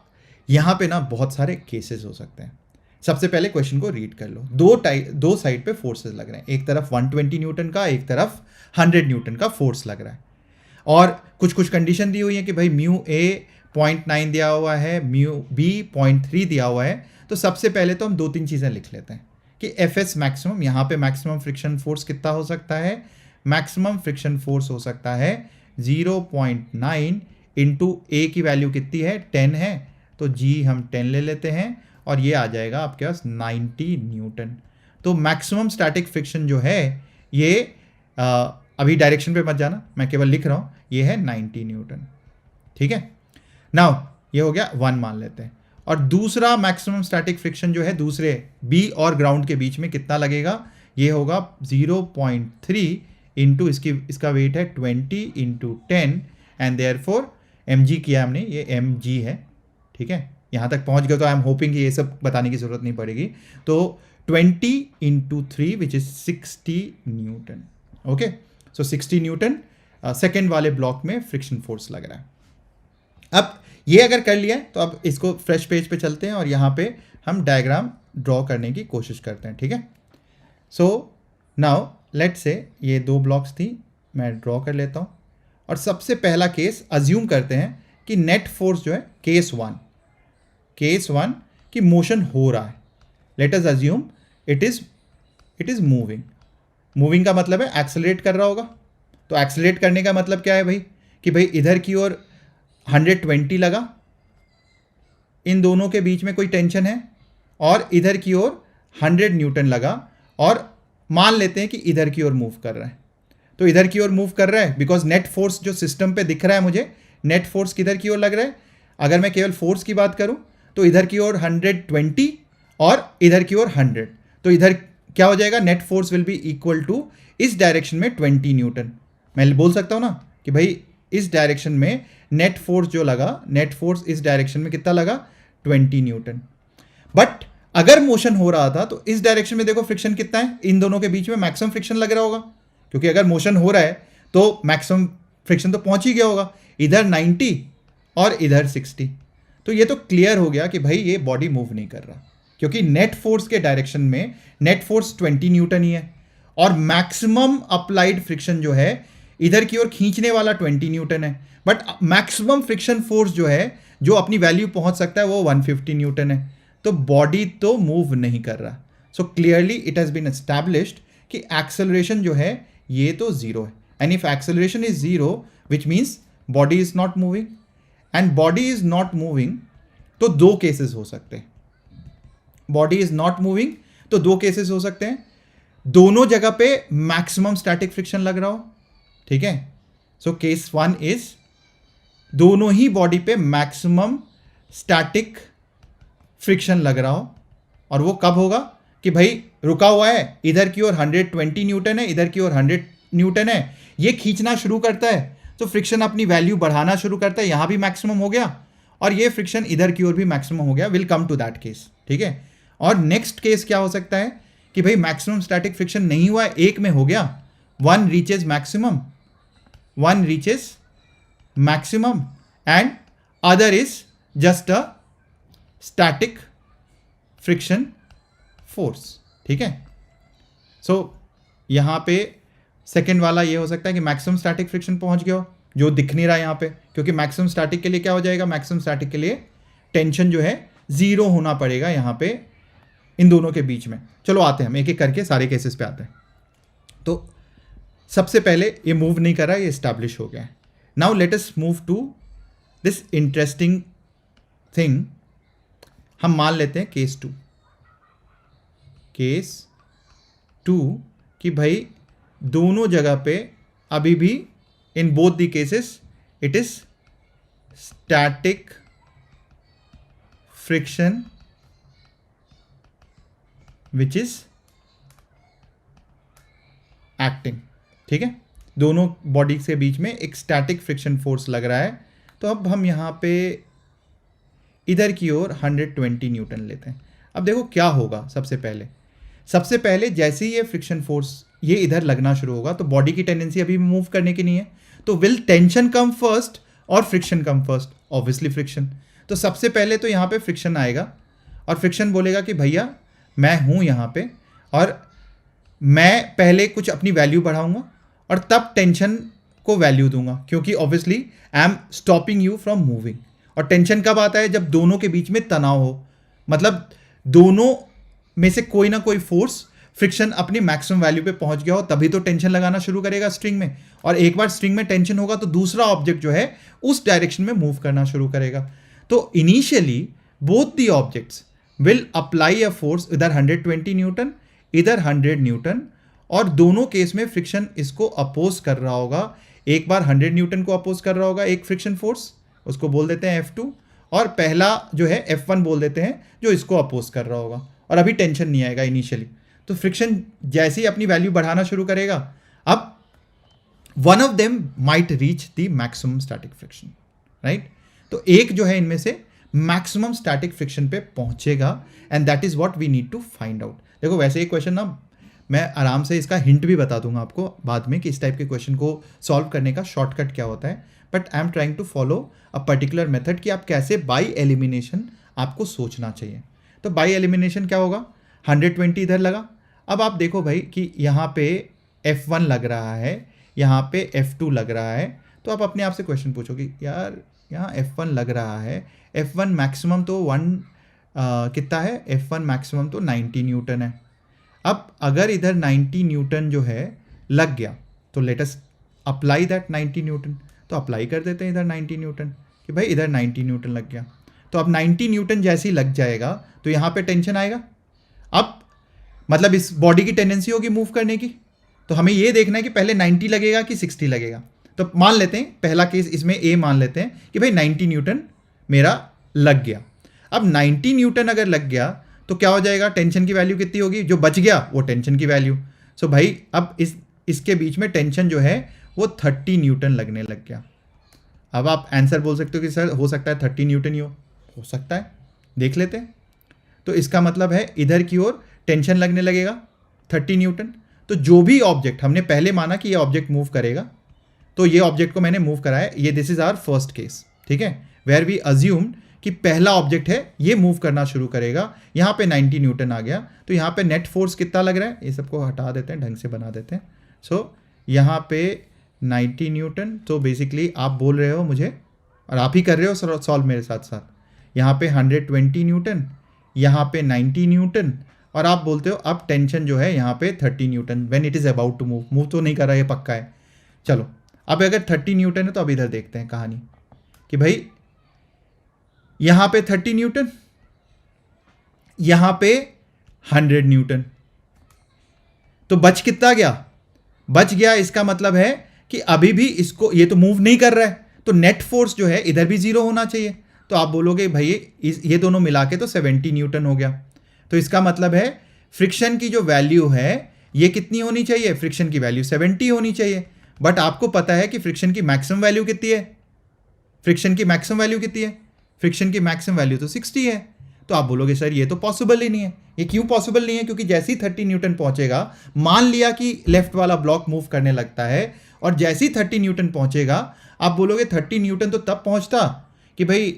यहाँ पे ना बहुत सारे केसेस हो सकते हैं। सबसे पहले क्वेश्चन को रीड कर लो, दो साइड पे फोर्सेस लग रहे हैं, एक तरफ 120 न्यूटन का, एक तरफ 100 न्यूटन का फोर्स लग रहा है, और कुछ कंडीशन दी हुई है कि भाई म्यू ए 0.9 दिया हुआ है, म्यू बी 0.3 दिया हुआ है। तो सबसे पहले तो हम 2-3 चीज़ें लिख लेते हैं कि एफ एस मैक्सिमम, यहाँ पे मैक्सिमम फ्रिक्शन फोर्स कितना हो सकता है, मैक्सिमम फ्रिक्शन फोर्स हो सकता है 0.9 इंटू ए की वैल्यू कितनी है 10 है, तो जी हम 10 ले लेते हैं और ये आ जाएगा आपके पास 90 न्यूटन। तो मैक्सिमम स्टैटिक फ्रिक्शन जो है ये अभी डायरेक्शन पे मत जाना, मैं केवल लिख रहा हूँ, ये है 90 न्यूटन। ठीक है, नाउ ये हो गया 1 मान लेते हैं। और दूसरा मैक्सिमम स्टैटिक फ्रिक्शन जो है दूसरे बी और ग्राउंड के बीच में कितना लगेगा, ये होगा 0.3 इंटू इसका वेट है 20 इंटू 10 एंड देयरफॉर mg किया हमने, ये mg है। ठीक है, यहाँ तक पहुँच गए तो आई एम होपिंग कि ये सब बताने की ज़रूरत नहीं पड़ेगी। तो 20 into 3 which is 60 Newton. Okay, so 60 Newton second वाले ब्लॉक में फ्रिक्शन फोर्स लग रहा है। अब ये अगर कर लिया तो अब इसको फ्रेश पेज पे चलते हैं और यहाँ पे हम डायग्राम ड्रॉ करने की कोशिश करते हैं। ठीक है, सो नाउ लेट्स से ये 2 ब्लॉक्स थी, मैं ड्रॉ कर लेता हूँ। और सबसे पहला केस अज्यूम करते हैं कि नेट फोर्स जो है केस 1 की मोशन हो रहा है। Let us assume it is moving का मतलब है एक्सेलरेट कर रहा होगा। तो एक्सेलरेट करने का मतलब क्या है भाई, कि भाई इधर की ओर 120 लगा, इन दोनों के बीच में कोई टेंशन है, और इधर की ओर 100 न्यूटन लगा, और मान लेते हैं कि इधर की ओर मूव कर रहा है। तो इधर की ओर मूव कर रहा है बिकॉज नेट फोर्स जो सिस्टम पे दिख रहा है मुझे, नेट फोर्स किधर की ओर लग रहा है। अगर मैं केवल फोर्स की बात करूं तो इधर की ओर 120 और इधर की ओर 100, तो इधर क्या हो जाएगा, net force will be equal to इस डायरेक्शन में 20 न्यूटन। मैं बोल सकता हूं ना कि भाई इस डायरेक्शन में नेट फोर्स जो लगा, नेट फोर्स इस डायरेक्शन में कितना लगा, 20 न्यूटन। बट अगर मोशन हो रहा था तो इस डायरेक्शन में देखो फ्रिक्शन कितना है, इन दोनों के बीच में मैक्सिमम फ्रिक्शन लग रहा होगा, क्योंकि अगर मोशन हो रहा है तो मैक्सिमम फ्रिक्शन तो पहुंच ही गया होगा, इधर 90 और इधर 60। तो ये तो क्लियर हो गया कि भाई ये बॉडी मूव नहीं कर रहा, क्योंकि नेट फोर्स के डायरेक्शन में नेट फोर्स 20 न्यूटन ही है, और मैक्सिमम अप्लाइड फ्रिक्शन जो है इधर की ओर खींचने वाला 20 न्यूटन है। बट मैक्सिमम फ्रिक्शन फोर्स जो है, जो अपनी वैल्यू पहुंच सकता है, वो 150 न्यूटन है। तो बॉडी तो मूव नहीं कर रहा। So clearly it has been established कि एक्सेलरेशन जो है ये तो जीरो है, and if acceleration is zero which means body is not moving, and body is not moving तो 2 केसेस हो सकते हैं। बॉडी इज नॉट मूविंग तो 2 केसेस हो सकते हैं, दोनों जगह पे मैक्सिमम स्टैटिक फ्रिक्शन लग रहा हो। ठीक है, सो केस 1 इज दोनों ही बॉडी पे मैक्सिमम स्टैटिक फ्रिक्शन लग रहा हो, और वो कब होगा कि भाई रुका हुआ है, इधर की ओर 120 न्यूटन है, इधर की ओर 100 न्यूटन है, ये खींचना शुरू करता है तो फ्रिक्शन अपनी वैल्यू बढ़ाना शुरू करता है, यहां भी मैक्सिमम हो गया और ये फ्रिक्शन इधर की ओर भी मैक्सिमम हो गया। Will come to that case. ठीक है, और नेक्स्ट केस क्या हो सकता है कि भाई मैक्सिमम स्टैटिक फ्रिक्शन नहीं हुआ है, एक में हो गया, 1 reaches maximum and other is just a static friction force. ठीक है, सो यहां पे सेकेंड वाला ये हो सकता है कि मैक्सिमम स्टैटिक फ्रिक्शन पहुंच गया हो, जो दिख नहीं रहा यहां पे, क्योंकि मैक्सिमम स्टैटिक के लिए क्या हो जाएगा, मैक्सिमम स्टैटिक के लिए टेंशन जो है 0 होना पड़ेगा यहां पे इन दोनों के बीच में। चलो आते हैं हम एक एक करके सारे केसेस पे आते हैं। तो सबसे पहले ये मूव नहीं कर रहा है, ये एस्टैब्लिश हो गया है। Now let us move to this interesting thing. हम मान लेते हैं केस 2 कि भाई दोनों जगह पे अभी भी in both the cases it is static friction which is acting. ठीक है, दोनों बॉडी के बीच में एक स्टैटिक फ्रिक्शन फोर्स लग रहा है। तो अब हम यहां पे इधर की ओर 120 न्यूटन लेते हैं। अब देखो क्या होगा, सबसे पहले जैसे ही ये फ्रिक्शन फोर्स ये इधर लगना शुरू होगा तो बॉडी की टेंडेंसी अभी मूव करने की नहीं है, तो विल टेंशन कम फर्स्ट और friction come first, obviously friction. तो सबसे पहले तो यहाँ पे फ्रिक्शन आएगा और फ्रिक्शन बोलेगा कि भैया मैं हूँ यहाँ पे और मैं पहले कुछ अपनी वैल्यू बढ़ाऊंगा और तब टेंशन को वैल्यू दूंगा, क्योंकि obviously I am stopping you from moving. और टेंशन कब आता है, जब दोनों के बीच में तनाव हो, मतलब दोनों में से कोई ना कोई फोर्स फ्रिक्शन अपनी मैक्सिमम वैल्यू पे पहुंच गया हो तभी तो टेंशन लगाना शुरू करेगा स्ट्रिंग में, और एक बार स्ट्रिंग में टेंशन होगा तो दूसरा ऑब्जेक्ट जो है उस डायरेक्शन में मूव करना शुरू करेगा। तो initially both the objects will apply a force, इधर 120 न्यूटन इधर 100 न्यूटन, और दोनों केस में फ्रिक्शन इसको अपोज कर रहा होगा। एक बार 100 न्यूटन को अपोज कर रहा होगा एक फ्रिक्शन फोर्स, उसको बोल देते हैं F2, और पहला जो है F1 बोल देते हैं जो इसको अपोज कर रहा होगा, और अभी टेंशन नहीं आएगा इनिशियली। तो फ्रिक्शन जैसे ही अपनी वैल्यू बढ़ाना शुरू करेगा, अब one of them might reach the maximum static friction, right. तो एक जो है इनमें से मैक्सिमम स्टैटिक फ्रिक्शन पे पहुंचेगा, and that is what we need to find out. देखो वैसे ये क्वेश्चन ना मैं आराम से इसका हिंट भी बता दूंगा आपको बाद में कि इस टाइप के क्वेश्चन को सॉल्व करने का शॉर्टकट क्या होता है, but I am trying to follow a particular method कि आप कैसे बाय एलिमिनेशन आपको सोचना चाहिए। तो बाय एलिमिनेशन क्या होगा, 120 इधर लगा, अब आप देखो भाई कि यहाँ पे F1 लग रहा है, यहाँ पे F2 लग रहा है, तो आप अपने आप से क्वेश्चन पूछोगे यार यहाँ F1 लग रहा है, F1 मैक्सिमम तो कितना है, F1 मैक्सिमम तो 90 न्यूटन है। अब अगर इधर 90 न्यूटन जो है लग गया तो let us apply that 90 Newton, तो अप्लाई कर देते हैं इधर 90 न्यूटन कि भाई इधर 90 न्यूटन लग गया। तो अब 90 न्यूटन जैसे ही लग जाएगा तो यहाँ पे टेंशन आएगा। अब मतलब इस बॉडी की टेंडेंसी होगी मूव करने की, तो हमें ये देखना है कि पहले 90 लगेगा कि 60 लगेगा। तो मान लेते हैं पहला केस इसमें ए मान लेते हैं कि भाई 90 न्यूटन मेरा लग गया। अब 90 न्यूटन अगर लग गया तो क्या हो जाएगा, टेंशन की वैल्यू कितनी होगी, जो बच गया वो टेंशन की वैल्यू। सो भाई अब इसके बीच में टेंशन जो है वो 30 न्यूटन लगने लग गया। अब आप आंसर बोल सकते हो कि सर हो सकता है 30 न्यूटन ही हो सकता है, देख लेते हैं। तो इसका मतलब है इधर की ओर टेंशन लगने लगेगा 30 न्यूटन। तो जो भी ऑब्जेक्ट हमने पहले माना कि ये ऑब्जेक्ट मूव करेगा, तो ये ऑब्जेक्ट को मैंने मूव कराया, ये this is our first case, ठीक है, वेयर वी अज्यूम्ड कि पहला ऑब्जेक्ट है ये मूव करना शुरू करेगा। यहाँ पे 90 न्यूटन आ गया, तो यहाँ पे नेट फोर्स कितना लग रहा है, ये सबको हटा देते हैं, ढंग से बना देते हैं। सो यहाँ पे 90 न्यूटन, तो बेसिकली आप बोल रहे हो मुझे, और आप ही कर रहे हो सॉल्व मेरे साथ साथ, यहाँ पे 120 न्यूटन, यहाँ पे 90 न्यूटन, और आप बोलते हो अब टेंशन जो है यहाँ पे 30 newton when it is about to move तो नहीं कर रहा, ये पक्का है। चलो अब अगर 30 न्यूटन है तो अब इधर देखते हैं कहानी कि भाई यहाँ पे 30 न्यूटन, यहाँ पे 100 न्यूटन, तो बच कितना गया, बच गया। इसका मतलब है कि अभी भी इसको, ये तो मूव नहीं कर रहा है, तो नेट फोर्स जो है इधर भी जीरो होना चाहिए। तो आप बोलोगे भाई ये दोनों मिला के तो 70 न्यूटन हो गया। तो इसका मतलब है फ्रिक्शन की जो वैल्यू है ये कितनी होनी चाहिए, फ्रिक्शन की वैल्यू 70 होनी चाहिए। बट आपको पता है कि फ्रिक्शन की मैक्सिमम वैल्यू कितनी है, फ्रिक्शन की मैक्सिमम वैल्यू कितनी है, फ्रिक्शन की मैक्सिमम वैल्यू तो 60 है। तो आप बोलोगे सर ये तो पॉसिबल ही नहीं है। ये क्यों पॉसिबल नहीं है, क्योंकि जैसे ही 30 न्यूटन पहुंचेगा, मान लिया कि लेफ्ट वाला ब्लॉक मूव करने लगता है, और जैसे ही 30 न्यूटन पहुंचेगा, आप बोलोगे 30 न्यूटन तो तब पहुंचता कि भाई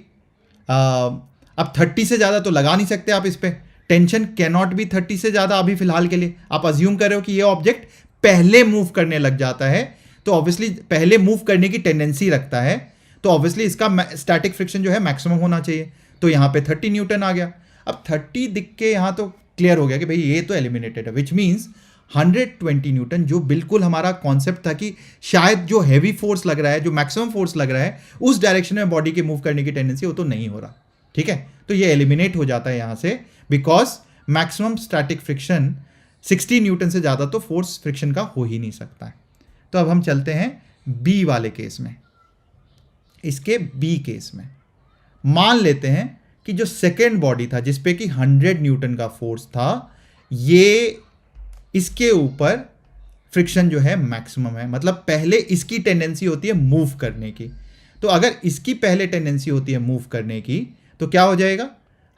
अब 30 से ज़्यादा तो लगा नहीं सकते आप इस पर, टेंशन कैनॉट बी 30 से ज़्यादा अभी फिलहाल के लिए। आप अज्यूम कर रहे हो कि ये ऑब्जेक्ट पहले मूव करने लग जाता है, तो ऑब्वियसली पहले मूव करने की टेंडेंसी रखता है, तो ऑब्वियसली इसका स्टैटिक फ्रिक्शन जो है मैक्सिमम होना चाहिए। तो यहाँ पे 30 न्यूटन आ गया। अब 30 दिख के यहाँ तो क्लियर हो गया कि भाई ये तो एलिमिनेटेड है, विच मीन्स 120 न्यूटन, जो बिल्कुल हमारा कॉन्सेप्ट था कि शायद जो हैवी फोर्स लग रहा है, जो मैक्सिमम फोर्स लग रहा है उस डायरेक्शन में बॉडी के मूव करने की टेंडेंसी, वो तो नहीं हो रहा, ठीक है। तो ये एलिमिनेट हो जाता है यहाँ से, because maximum static friction 60 Newton से ज़्यादा तो फोर्स फ्रिक्शन का हो ही नहीं सकता है। तो अब हम चलते हैं बी वाले केस में। इसके बी केस में मान लेते हैं कि जो सेकेंड बॉडी था जिसपे कि 100 न्यूटन का फोर्स था, ये इसके ऊपर फ्रिक्शन जो है मैक्सिमम है, मतलब पहले इसकी टेंडेंसी होती है मूव करने की। तो अगर इसकी पहले टेंडेंसी होती है मूव करने की, तो क्या हो जाएगा,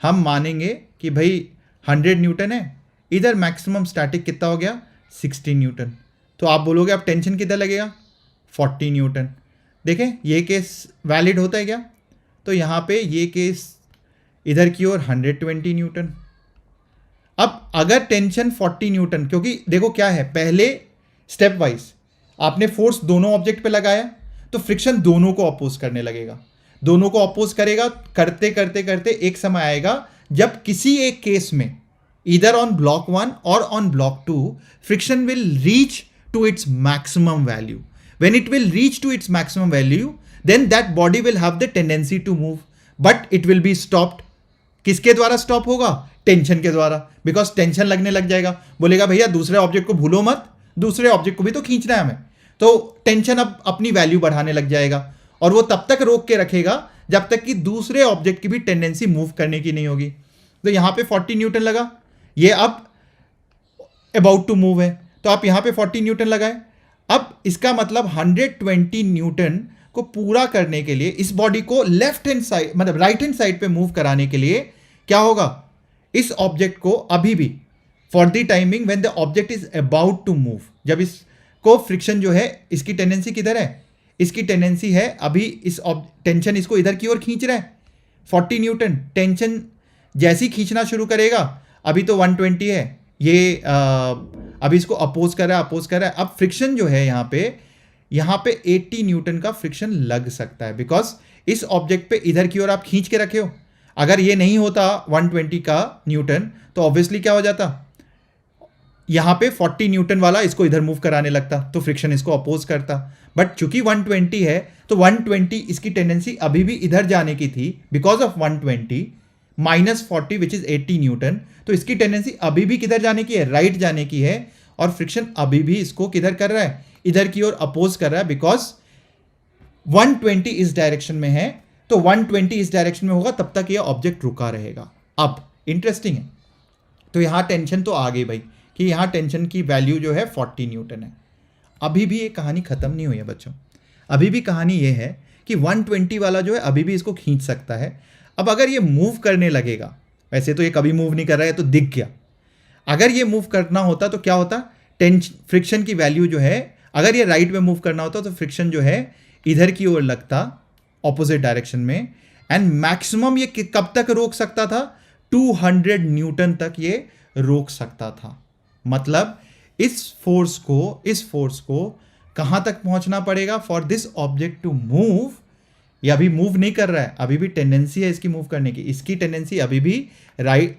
हम मानेंगे कि भाई 100 न्यूटन है, इधर मैक्सिमम स्टैटिक कितना हो गया 60 न्यूटन। तो आप बोलोगे अब टेंशन कितना लगेगा 40 न्यूटन। देखें ये केस वैलिड होता है क्या, तो यहाँ पे ये केस इधर की ओर 120 न्यूटन। अब अगर टेंशन 40 न्यूटन, क्योंकि देखो क्या है, पहले स्टेप वाइज आपने फोर्स दोनों ऑब्जेक्ट पे लगाया, तो फ्रिक्शन दोनों को अपोज करने लगेगा, दोनों को अपोज करेगा, करते करते करते एक समय आएगा जब किसी एक केस में either on block 1 or on block 2, friction will reach to its maximum value. When it will reach to its maximum value, then that body will have the tendency to move, but it will be stopped. किसके द्वारा stop होगा? Tension के द्वारा, because tension लगने लग जाएगा, बोलेगा भैया दूसरे ऑब्जेक्ट को भूलो मत, दूसरे ऑब्जेक्ट को भी तो खींचना है हमें, तो टेंशन अब अपनी वैल्यू बढ़ाने लग जाएगा और वो तब तक रोक के रखेगा जब तक कि दूसरे ऑब्जेक्ट की भी टेंडेंसी मूव करने की नहीं होगी. तो यहां पे 40 न्यूटन लगा, ये अब अबाउट टू मूव है, तो आप यहां पे 40 न्यूटन लगाए. अब इसका मतलब 120 न्यूटन को पूरा करने के लिए, इस बॉडी को लेफ्ट हैंड साइड मतलब राइट हैंड साइड पे मूव कराने के लिए क्या होगा? इस ऑब्जेक्ट को अभी भी for the timing when the object is about to move, जब इसको फ्रिक्शन जो है, इसकी टेंडेंसी किधर है? इसकी टेंडेंसी है अभी इस टेंशन इसको इधर की ओर खींच रहा है 40 न्यूटन. टेंशन जैसे ही खींचना शुरू करेगा, अभी तो 120 है, ये अभी इसको अपोज कर रहा है. अब फ्रिक्शन जो है यहाँ पे 80 न्यूटन का फ्रिक्शन लग सकता है, बिकॉज इस ऑब्जेक्ट पे इधर की ओर आप खींच के रखे हो. अगर ये नहीं होता 120 का न्यूटन, तो ऑब्वियसली क्या हो जाता? यहाँ पे 40 न्यूटन वाला इसको इधर मूव कराने लगता, तो फ्रिक्शन इसको अपोज करता. बट चूंकि 120 है, तो 120 इसकी टेंडेंसी अभी भी इधर जाने की थी, because of 120 minus 40 which is 80 newton, तो इसकी टेंडेंसी अभी भी किधर जाने की है? राइट जाने की है. और फ्रिक्शन अभी भी इसको किधर कर रहा है? इधर की ओर अपोज कर रहा है, बिकॉज 120 इस डायरेक्शन में है, तो 120 इस डायरेक्शन में होगा, तब तक ये ऑब्जेक्ट रुका रहेगा. अब इंटरेस्टिंग है, तो यहां टेंशन तो आ गई भाई, कि यहां टेंशन की वैल्यू जो है 40 न्यूटन है. अभी भी ये कहानी खत्म नहीं हुई है बच्चों, अभी भी कहानी ये है कि 120 वाला जो है अभी भी इसको खींच सकता है. अब अगर ये मूव करने लगेगा, वैसे तो ये कभी मूव नहीं कर रहा है, तो दिख गया. अगर ये मूव करना होता तो क्या होता? फ्रिक्शन की वैल्यू जो है, अगर ये राइट में मूव करना होता तो फ्रिक्शन जो है इधर की ओर लगता, ऑपोजिट डायरेक्शन में, एंड मैक्सिमम ये कब तक रोक सकता था? 200 न्यूटन तक ये रोक सकता था. मतलब इस फोर्स को कहां तक पहुंचना पड़ेगा for this object to move? ये अभी मूव नहीं कर रहा है, अभी भी टेंडेंसी है इसकी मूव करने की. इसकी टेंडेंसी अभी भी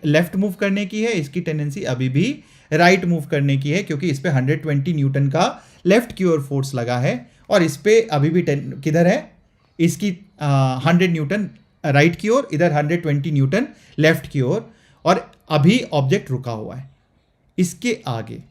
लेफ्ट मूव करने की है, इसकी टेंडेंसी अभी भी राइट मूव करने की है, क्योंकि इस पे 120 न्यूटन का लेफ्ट की ओर फोर्स लगा है, और इस पे अभी भी किधर है? इसकी 100 न्यूटन राइट की ओर, इधर 120 न्यूटन लेफ्ट की ओर, और अभी ऑब्जेक्ट रुका हुआ है. इसके आगे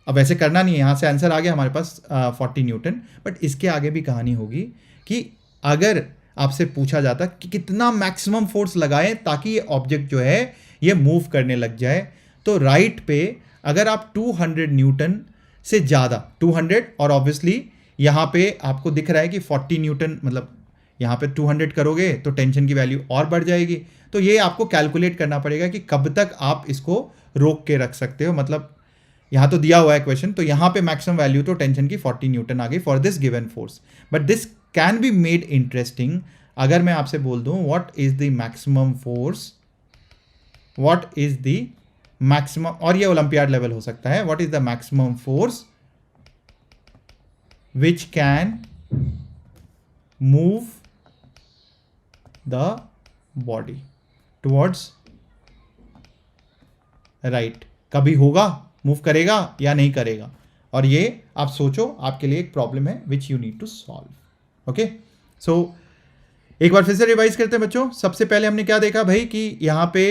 अब ऐसे करना नहीं है, यहाँ से आंसर आ गया हमारे पास 40 न्यूटन, बट इसके आगे भी कहानी होगी कि अगर आपसे पूछा जाता कि कितना मैक्सिमम फोर्स लगाएं ताकि ये ऑब्जेक्ट जो है ये मूव करने लग जाए, तो राइट पे अगर आप 200 न्यूटन से ज़्यादा, 200, और ऑब्वियसली यहाँ पे आपको दिख रहा है कि 40 न्यूटन, मतलब यहाँ पे 200 करोगे तो टेंशन की वैल्यू और बढ़ जाएगी. तो ये आपको कैलकुलेट करना पड़ेगा कि कब तक आप इसको रोक के रख सकते हो. मतलब यहाँ तो दिया हुआ है क्वेश्चन, तो यहाँ पे मैक्सिमम वैल्यू तो टेंशन की 40 न्यूटन आ गई for this given force. But this can be made interesting अगर मैं आपसे बोल दूं what is the maximum force, what is the maximum, और ये ओलंपियाड लेवल हो सकता है, what is the maximum force which can move the body towards right. कभी होगा, मूव करेगा या नहीं करेगा, और ये आप सोचो, आपके लिए एक प्रॉब्लम है which you need to solve. Okay, so एक बार फिर से रिवाइज करते हैं बच्चों. सबसे पहले हमने क्या देखा भाई कि यहाँ पे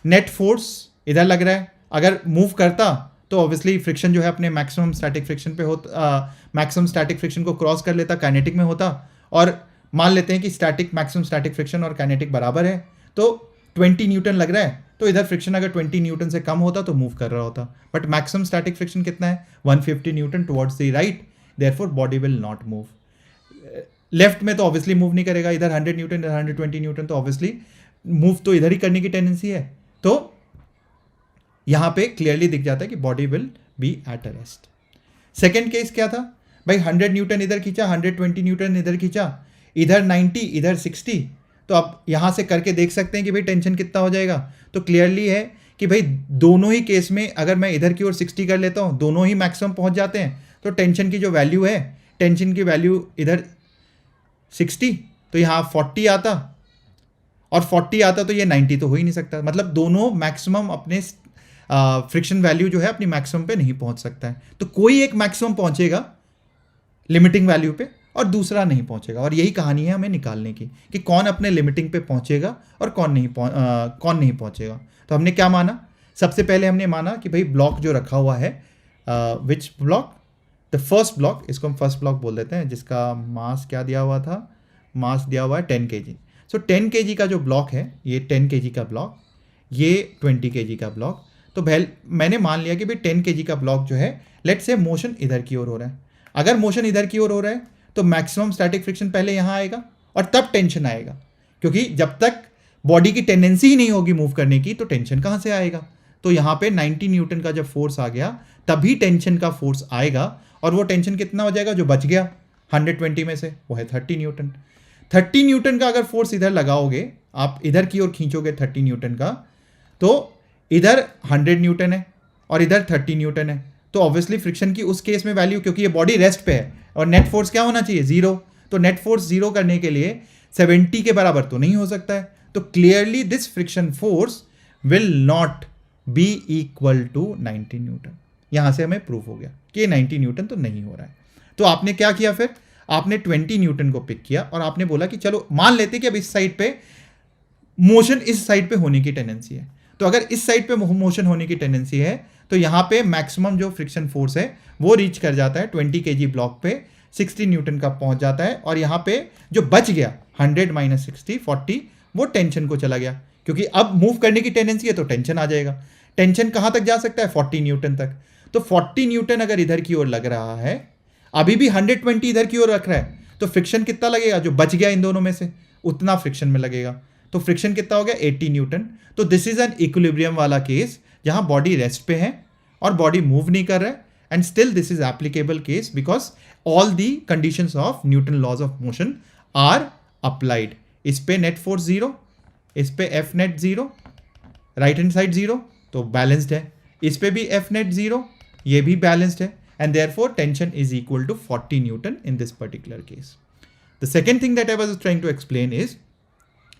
नेट फोर्स इधर लग रहा है, अगर मूव करता तो ऑब्वियसली फ्रिक्शन जो है अपने मैक्सिमम स्टैटिक फ्रिक्शन पे होता, मैक्सिमम स्टैटिक फ्रिक्शन को क्रॉस कर लेता, काइनेटिक में होता. और मान लेते हैं कि स्टैटिक मैक्सिमम स्टैटिक फ्रिक्शन और काइनेटिक बराबर है, तो 20 न्यूटन लग रहा है, तो इधर फ्रिक्शन अगर 20 न्यूटन से कम होता तो मूव कर रहा होता. बट मैक्सिमम स्टैटिक फ्रिक्शन कितना है? 150 Newton towards the right, therefore body will not move. Left में तो ऑब्वियसली मूव नहीं करेगा, इधर 100 न्यूटन, इधर 120 न्यूटन, तो ऑब्वियसली मूव तो इधर ही करने की टेंडेंसी है. तो यहां पे क्लियरली दिख जाता है कि body will be at a rest. Second case क्या था भाई? 100 न्यूटन इधर खींचा, 120 न्यूटन इधर खींचा, इधर 90, इधर 60. तो अब यहां से करके देख सकते हैं कि भाई टेंशन कितना हो जाएगा. तो क्लियरली है कि भाई दोनों ही केस में अगर मैं इधर की ओर 60 कर लेता हूं, दोनों ही मैक्सिमम पहुंच जाते हैं, तो टेंशन की जो वैल्यू है, टेंशन की वैल्यू इधर 60, तो यहाँ 40 आता, और 40 आता तो ये 90 तो हो ही नहीं सकता. मतलब दोनों मैक्सिमम अपने फ्रिक्शन वैल्यू जो है अपनी मैक्सिमम पे नहीं पहुंच सकता है। तो कोई एक मैक्सिमम पहुंचेगा लिमिटिंग वैल्यू पे और दूसरा नहीं पहुंचेगा, और यही कहानी है हमें निकालने की कि कौन अपने लिमिटिंग पे पहुंचेगा और कौन नहीं पहुंचेगा। तो हमने क्या माना, सबसे पहले हमने माना कि भाई ब्लॉक जो रखा हुआ है, विच ब्लॉक, द फर्स्ट ब्लॉक, इसको हम फर्स्ट ब्लॉक बोल देते हैं, जिसका मास क्या दिया हुआ था, मास दिया हुआ है 10 kg। सो 10 kg का जो ब्लॉक है, ये 10 kg का ब्लॉक, ये 20 kg का ब्लॉक। तो मैंने मान लिया कि भाई 10 kg का ब्लॉक जो है, लेट्स से मोशन इधर की ओर हो रहा है। अगर मोशन इधर की ओर हो रहा है तो मैक्सिमम स्टैटिक फ्रिक्शन पहले यहाँ आएगा और तब टेंशन आएगा, क्योंकि जब तक बॉडी की टेंडेंसी ही नहीं होगी मूव करने की तो टेंशन कहाँ से आएगा। तो यहाँ पे 90 न्यूटन का जब फोर्स आ गया तभी टेंशन का फोर्स आएगा, और वो टेंशन कितना हो जाएगा जो बच गया 120 में से, वो है 30 न्यूटन। 30 न्यूटन का अगर फोर्स इधर लगाओगे, आप इधर की ओर खींचोगे 30 न्यूटन का, तो इधर 100 न्यूटन है और इधर 30 न्यूटन है। तो ऑब्वियसली फ्रिक्शन की उस केस में वैल्यू, क्योंकि ये बॉडी रेस्ट पे है और नेट फोर्स क्या होना चाहिए, जीरो। तो नेट फोर्स जीरो करने के लिए 70 के बराबर तो नहीं हो सकता है। तो clearly this friction force will not be equal to 90 newton. यहां से हमें प्रूफ हो गया कि 90 न्यूटन तो नहीं हो रहा है। तो आपने क्या किया, फिर आपने 20 न्यूटन को पिक किया और आपने बोला कि चलो मान लेते कि अब इस साइड पे मोशन इस साइड पे होने की टेंडेंसी है। तो अगर इस साइड पे मोशन होने की टेंडेंसी है तो यहाँ पे मैक्सिमम जो फ्रिक्शन फोर्स है वो रीच कर जाता है 20 kg ब्लॉक पे 60 न्यूटन का पहुंच जाता है, और यहाँ पे जो बच गया 100 माइनस 60 40 वो टेंशन को चला गया, क्योंकि अब मूव करने की टेंडेंसी है तो टेंशन आ जाएगा। टेंशन कहाँ तक जा सकता है, 40 न्यूटन तक। तो 40 न्यूटन अगर इधर की ओर लग रहा है, अभी भी 120 इधर की ओर रख रहा है, तो फ्रिक्शन कितना लगेगा, जो बच गया इन दोनों में से उतना फ्रिक्शन में लगेगा। तो फ्रिक्शन कितना हो गया 80 न्यूटन। तो दिस इज एन इक्विलिब्रियम वाला केस जहां बॉडी रेस्ट पे है और बॉडी मूव नहीं कर रहा है, and still this is applicable case because all the conditions of Newton laws of motion are applied. इस पे नेट फोर्स जीरो, इस पे F net zero, right hand side zero, तो बैलेंस्ड है। इस पे भी एफ नेट जीरो, ये भी बैलेंस्ड है, and therefore tension is equal to 40 newton in this particular case. The second thing that I was trying to explain is,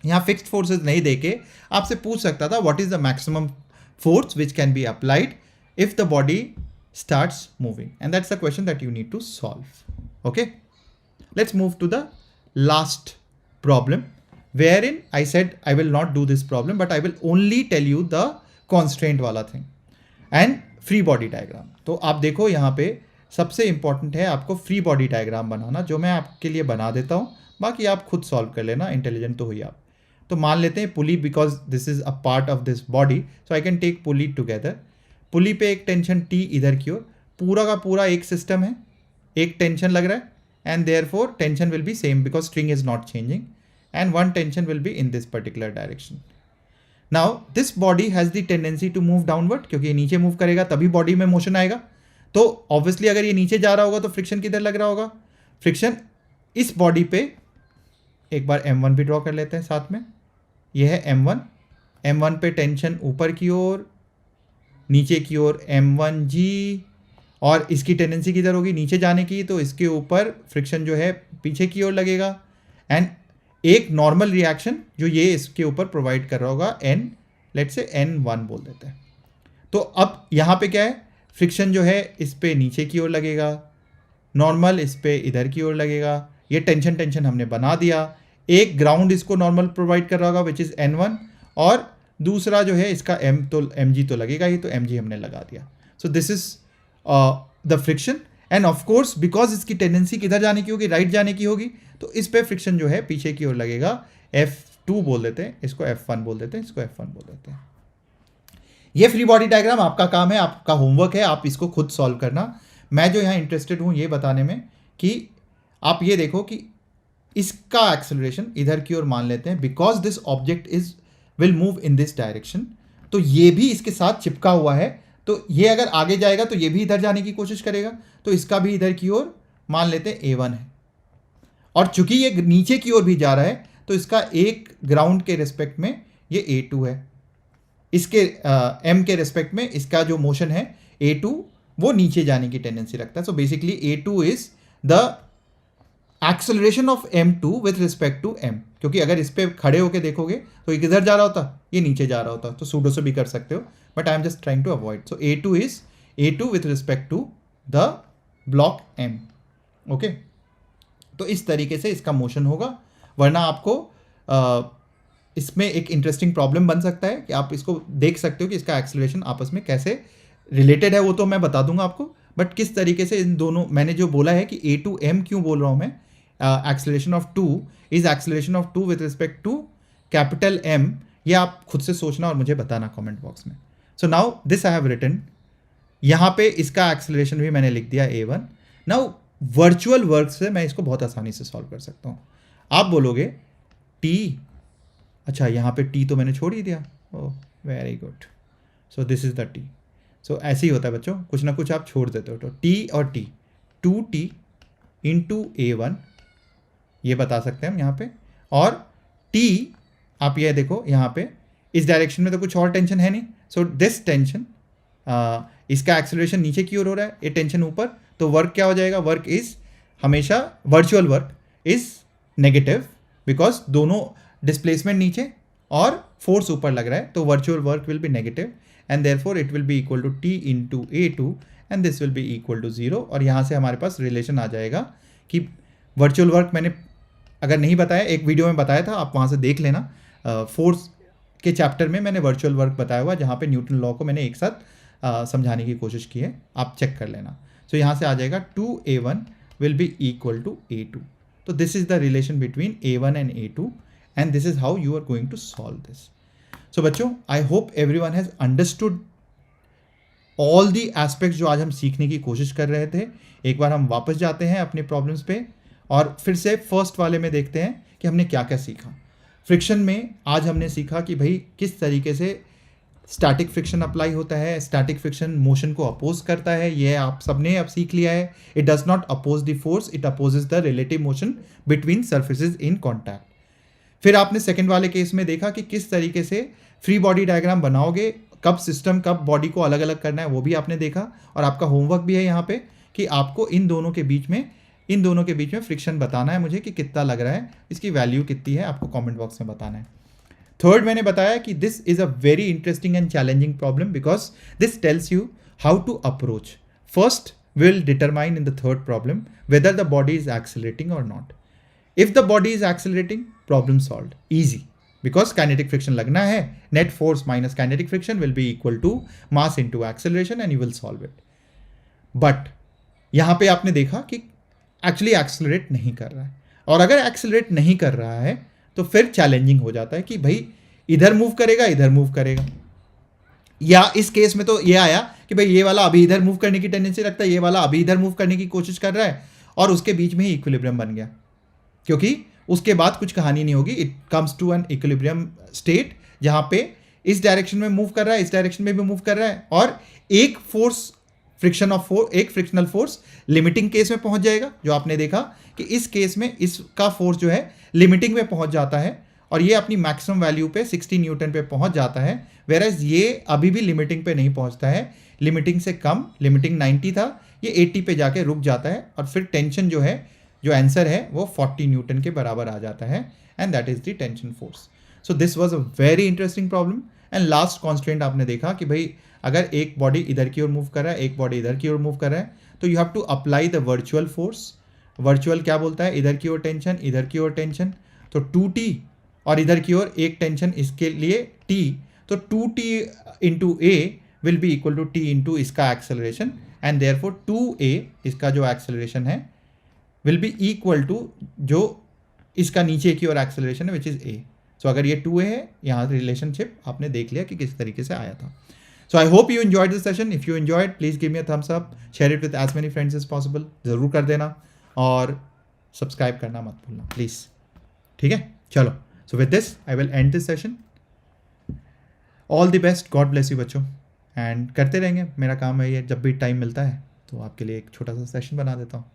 यहाँ fixed forces नहीं देके आपसे पूछ सकता था what is the maximum force which can be applied if the body starts moving, and that's the question that you need to solve. Okay, let's move to the last problem, wherein I said I will not do this problem but I will only tell you the constraint wala thing and free body diagram. तो आप देखो यहाँ पे सबसे important है आपको free body diagram बनाना, जो मैं आपके लिए बना देता हूँ, बाकी आप खुद सॉल्व कर लेना, इंटेलिजेंट तो हुई आप। तो मान लेते हैं pulley, because this is a part of this body, so I can take pulley together. Pulley पे एक टेंशन टी इधर की ओर, पूरा का पूरा एक सिस्टम है, एक टेंशन लग रहा है, and therefore tension will be same because string is not changing, and one tension will be in this particular direction. Now this body has the tendency to move downward, क्योंकि ये नीचे move करेगा तभी body में motion आएगा। तो obviously अगर ये नीचे जा रहा होगा तो फ्रिक्शन किधर लग रहा होगा, फ्रिक्शन इस बॉडी पे, एक बार m1 भी ड्रॉ कर लेते हैं साथ में, ये है m1, m1 पे टेंशन ऊपर की ओर, नीचे की ओर m1g, और इसकी टेंडेंसी किधर होगी नीचे जाने की, तो इसके ऊपर फ्रिक्शन जो है पीछे की ओर लगेगा, एंड एक नॉर्मल रिएक्शन जो ये इसके ऊपर प्रोवाइड कर रहा होगा n, लेट्स से n1 बोल देते हैं। तो अब यहाँ पे क्या है, फ्रिक्शन जो है इस पे नीचे की ओर लगेगा, नॉर्मल इस पे इधर की ओर लगेगा, ये टेंशन हमने बना दिया। एक ग्राउंड इसको नॉर्मल प्रोवाइड कर रहा होगा विच इज़ n1, और दूसरा जो है इसका mg तो लगेगा ही, तो mg हमने लगा दिया। So this is the friction, end of course because इसकी टेंडेंसी किधर जाने की होगी, राइट जाने की होगी, तो इस पे फ्रिक्शन जो है पीछे की ओर लगेगा, f2 बोल देते हैं, इसको f1 बोल देते हैं, इसको f1 बोल देते हैं। ये फ्री बॉडी डायग्राम आपका काम है, आपका होमवर्क है, आप इसको खुद सॉल्व करना। मैं जो यहाँ इंटरेस्टेड हूँ ये बताने में कि आप ये देखो कि इसका एक्सेलरेशन इधर की ओर मान लेते हैं, because this object is will move in this direction, तो ये भी इसके साथ चिपका हुआ है, तो ये अगर आगे जाएगा तो ये भी इधर जाने की कोशिश करेगा, तो इसका भी इधर की ओर मान लेते हैं a1 है, और चूंकि ये नीचे की ओर भी जा रहा है तो इसका एक ग्राउंड के रिस्पेक्ट में ये a2 है, इसके m के रिस्पेक्ट में इसका जो मोशन है a2 वो नीचे जाने की टेंडेंसी रखता है। So basically a2 is the acceleration of m2 with respect to m, क्योंकि अगर इस पे खड़े होके देखोगे तो ये किधर जा रहा होता, ये नीचे जा रहा होता, तो सूडो से भी कर सकते हो, but I am just trying to avoid. So a2 is a2 with respect to the block m. Okay, तो इस तरीके से इसका मोशन होगा. वरना आपको इसमें एक इंटरेस्टिंग प्रॉब्लम बन सकता है कि आप इसको देख सकते हो कि इसका एक्सेलरेशन आपस में कैसे रिलेटेड है, वो तो मैं बता दूंगा आपको, बट किस तरीके से इन दोनों, मैंने जो बोला है कि a2m क्यों बोल रहा हूँ मैं, acceleration of 2 is acceleration of 2 with respect to capital M, ये आप खुद से सोचना और मुझे बताना कमेंट बॉक्स में. So now this I have written, यहाँ पे इसका एक्सेलरेशन भी मैंने लिख दिया a1. नाउ वर्चुअल वर्क से मैं इसको बहुत आसानी से सॉल्व कर सकता हूँ. आप बोलोगे t, अच्छा यहाँ पे t तो मैंने छोड़ ही दिया, oh very good, so this is the t. सो ऐसे ही होता है बच्चों, कुछ ना कुछ आप छोड़ देते हो, तो t और t, 2t इंटू a1 ये बता सकते हैं हम यहाँ पे, और t आप ये देखो यहाँ पे इस डायरेक्शन में तो कुछ और टेंशन है नहीं, सो दिस टेंशन, इसका एक्सेलरेशन नीचे की ओर हो रहा है, ये टेंशन ऊपर, तो वर्क क्या हो जाएगा, वर्क इज हमेशा, virtual work is negative because दोनों डिस्प्लेसमेंट नीचे और फोर्स ऊपर लग रहा है, तो virtual work will be negative and therefore it will be equal to t into a2 and this will be equal to 0. और यहाँ से हमारे पास रिलेशन आ जाएगा कि वर्चुअल वर्क मैंने अगर नहीं बताया, एक वीडियो में बताया था, आप वहाँ से देख लेना, फोर्स के चैप्टर में मैंने वर्चुअल वर्क बताया हुआ, जहाँ पे न्यूटन लॉ को मैंने एक साथ समझाने की कोशिश की है, आप चेक कर लेना. सो यहाँ से आ जाएगा 2a1 will be equal to a2. तो this is the relation between a1 and a2 and this is how you are going to solve this. So बच्चों, I hope everyone has understood all the aspects जो आज हम सीखने की कोशिश कर रहे थे. एक बार हम वापस जाते हैं अपने प्रॉब्लम्स पे और फिर से फर्स्ट वाले में देखते हैं कि हमने क्या क्या सीखा. फ्रिक्शन में आज हमने सीखा कि भाई किस तरीके से स्टैटिक फ्रिक्शन अप्लाई होता है. स्टैटिक फ्रिक्शन मोशन को अपोज करता है, ये आप सबने अब सीख लिया है. It does not oppose the force, it opposes the relative motion between surfaces in contact. फिर आपने सेकंड वाले केस में देखा कि किस तरीके से फ्री बॉडी डायग्राम बनाओगे, कब सिस्टम कब बॉडी को अलग अलग करना है वो भी आपने देखा, और आपका होमवर्क भी है यहाँ पे कि आपको इन दोनों के बीच में फ्रिक्शन बताना है मुझे कि कितना लग रहा है, इसकी वैल्यू कितनी है, आपको कमेंट बॉक्स में बताना है. थर्ड मैंने बताया कि this is a very interesting and challenging problem because this tells you how to approach. First will determine in the third problem whether the body is accelerating और not. If the body is accelerating, problem solved, easy, because kinetic friction लगना है, net force minus kinetic friction will be equal to mass into acceleration and you will solve it. But यहाँ पे आपने देखा कि actually accelerate नहीं कर रहा है, और अगर एक्सेलरेट नहीं कर रहा है तो फिर चैलेंजिंग हो जाता है कि भाई इधर मूव करेगा, इधर मूव करेगा, या इस केस में तो ये आया कि भाई ये वाला अभी इधर मूव करने की टेंडेंसी रखता है, ये वाला अभी इधर मूव करने की कोशिश कर रहा है, और उसके बीच में ही इक्विलिब्रियम बन गया, क्योंकि उसके बाद कुछ कहानी नहीं होगी. It comes to an equilibrium state जहाँ पे इस डायरेक्शन में मूव कर रहा है, इस डायरेक्शन में भी मूव कर रहा है, और एक फोर्स एक फ्रिक्शनल फोर्स लिमिटिंग केस में पहुंच जाएगा. जो आपने देखा कि इस केस में इसका फोर्स जो है लिमिटिंग में पहुंच जाता है और ये अपनी मैक्सिमम वैल्यू पे 60 न्यूटन पे पहुंच जाता है, वेयरएज ये अभी भी लिमिटिंग पे नहीं पहुंचता है, लिमिटिंग से कम, लिमिटिंग 90 था, ये 80 पे जाके रुक जाता है, और फिर टेंशन जो है, जो आंसर है वो 40 न्यूटन के बराबर आ जाता है, and that is the tension force. So this was a very interesting problem. And last constant आपने देखा कि भाई अगर एक बॉडी इधर की ओर मूव कर रहा है, एक बॉडी इधर की ओर मूव कर रहा है, तो you have to apply the virtual force. Virtual क्या बोलता है, इधर की ओर टेंशन, इधर की ओर टेंशन, तो 2t, और इधर की ओर एक टेंशन, इसके लिए t, तो 2t into a will be equal to t into इसका एक्सेलरेशन, एंड देयरफॉर 2a इसका जो एक्सेलरेशन है विल बी इक्वल टू जो इसका नीचे की ओर एक्सेलरेशन है विच इज a. सो अगर ये 2a है, यहाँ रिलेशनशिप आपने देख लिया कि किस तरीके से आया था. So I hope you enjoyed this session. If you enjoyed, please give me a thumbs up, share it with as many friends as possible. ज़रूर कर देना, और सब्सक्राइब करना मत भूलना प्लीज़. ठीक है, चलो. So with this, I will end this session. All the best. God bless you बच्चों. And करते रहेंगे, मेरा काम है ये, जब भी टाइम मिलता है तो आपके लिए एक छोटा सा सेशन बना देता हूँ.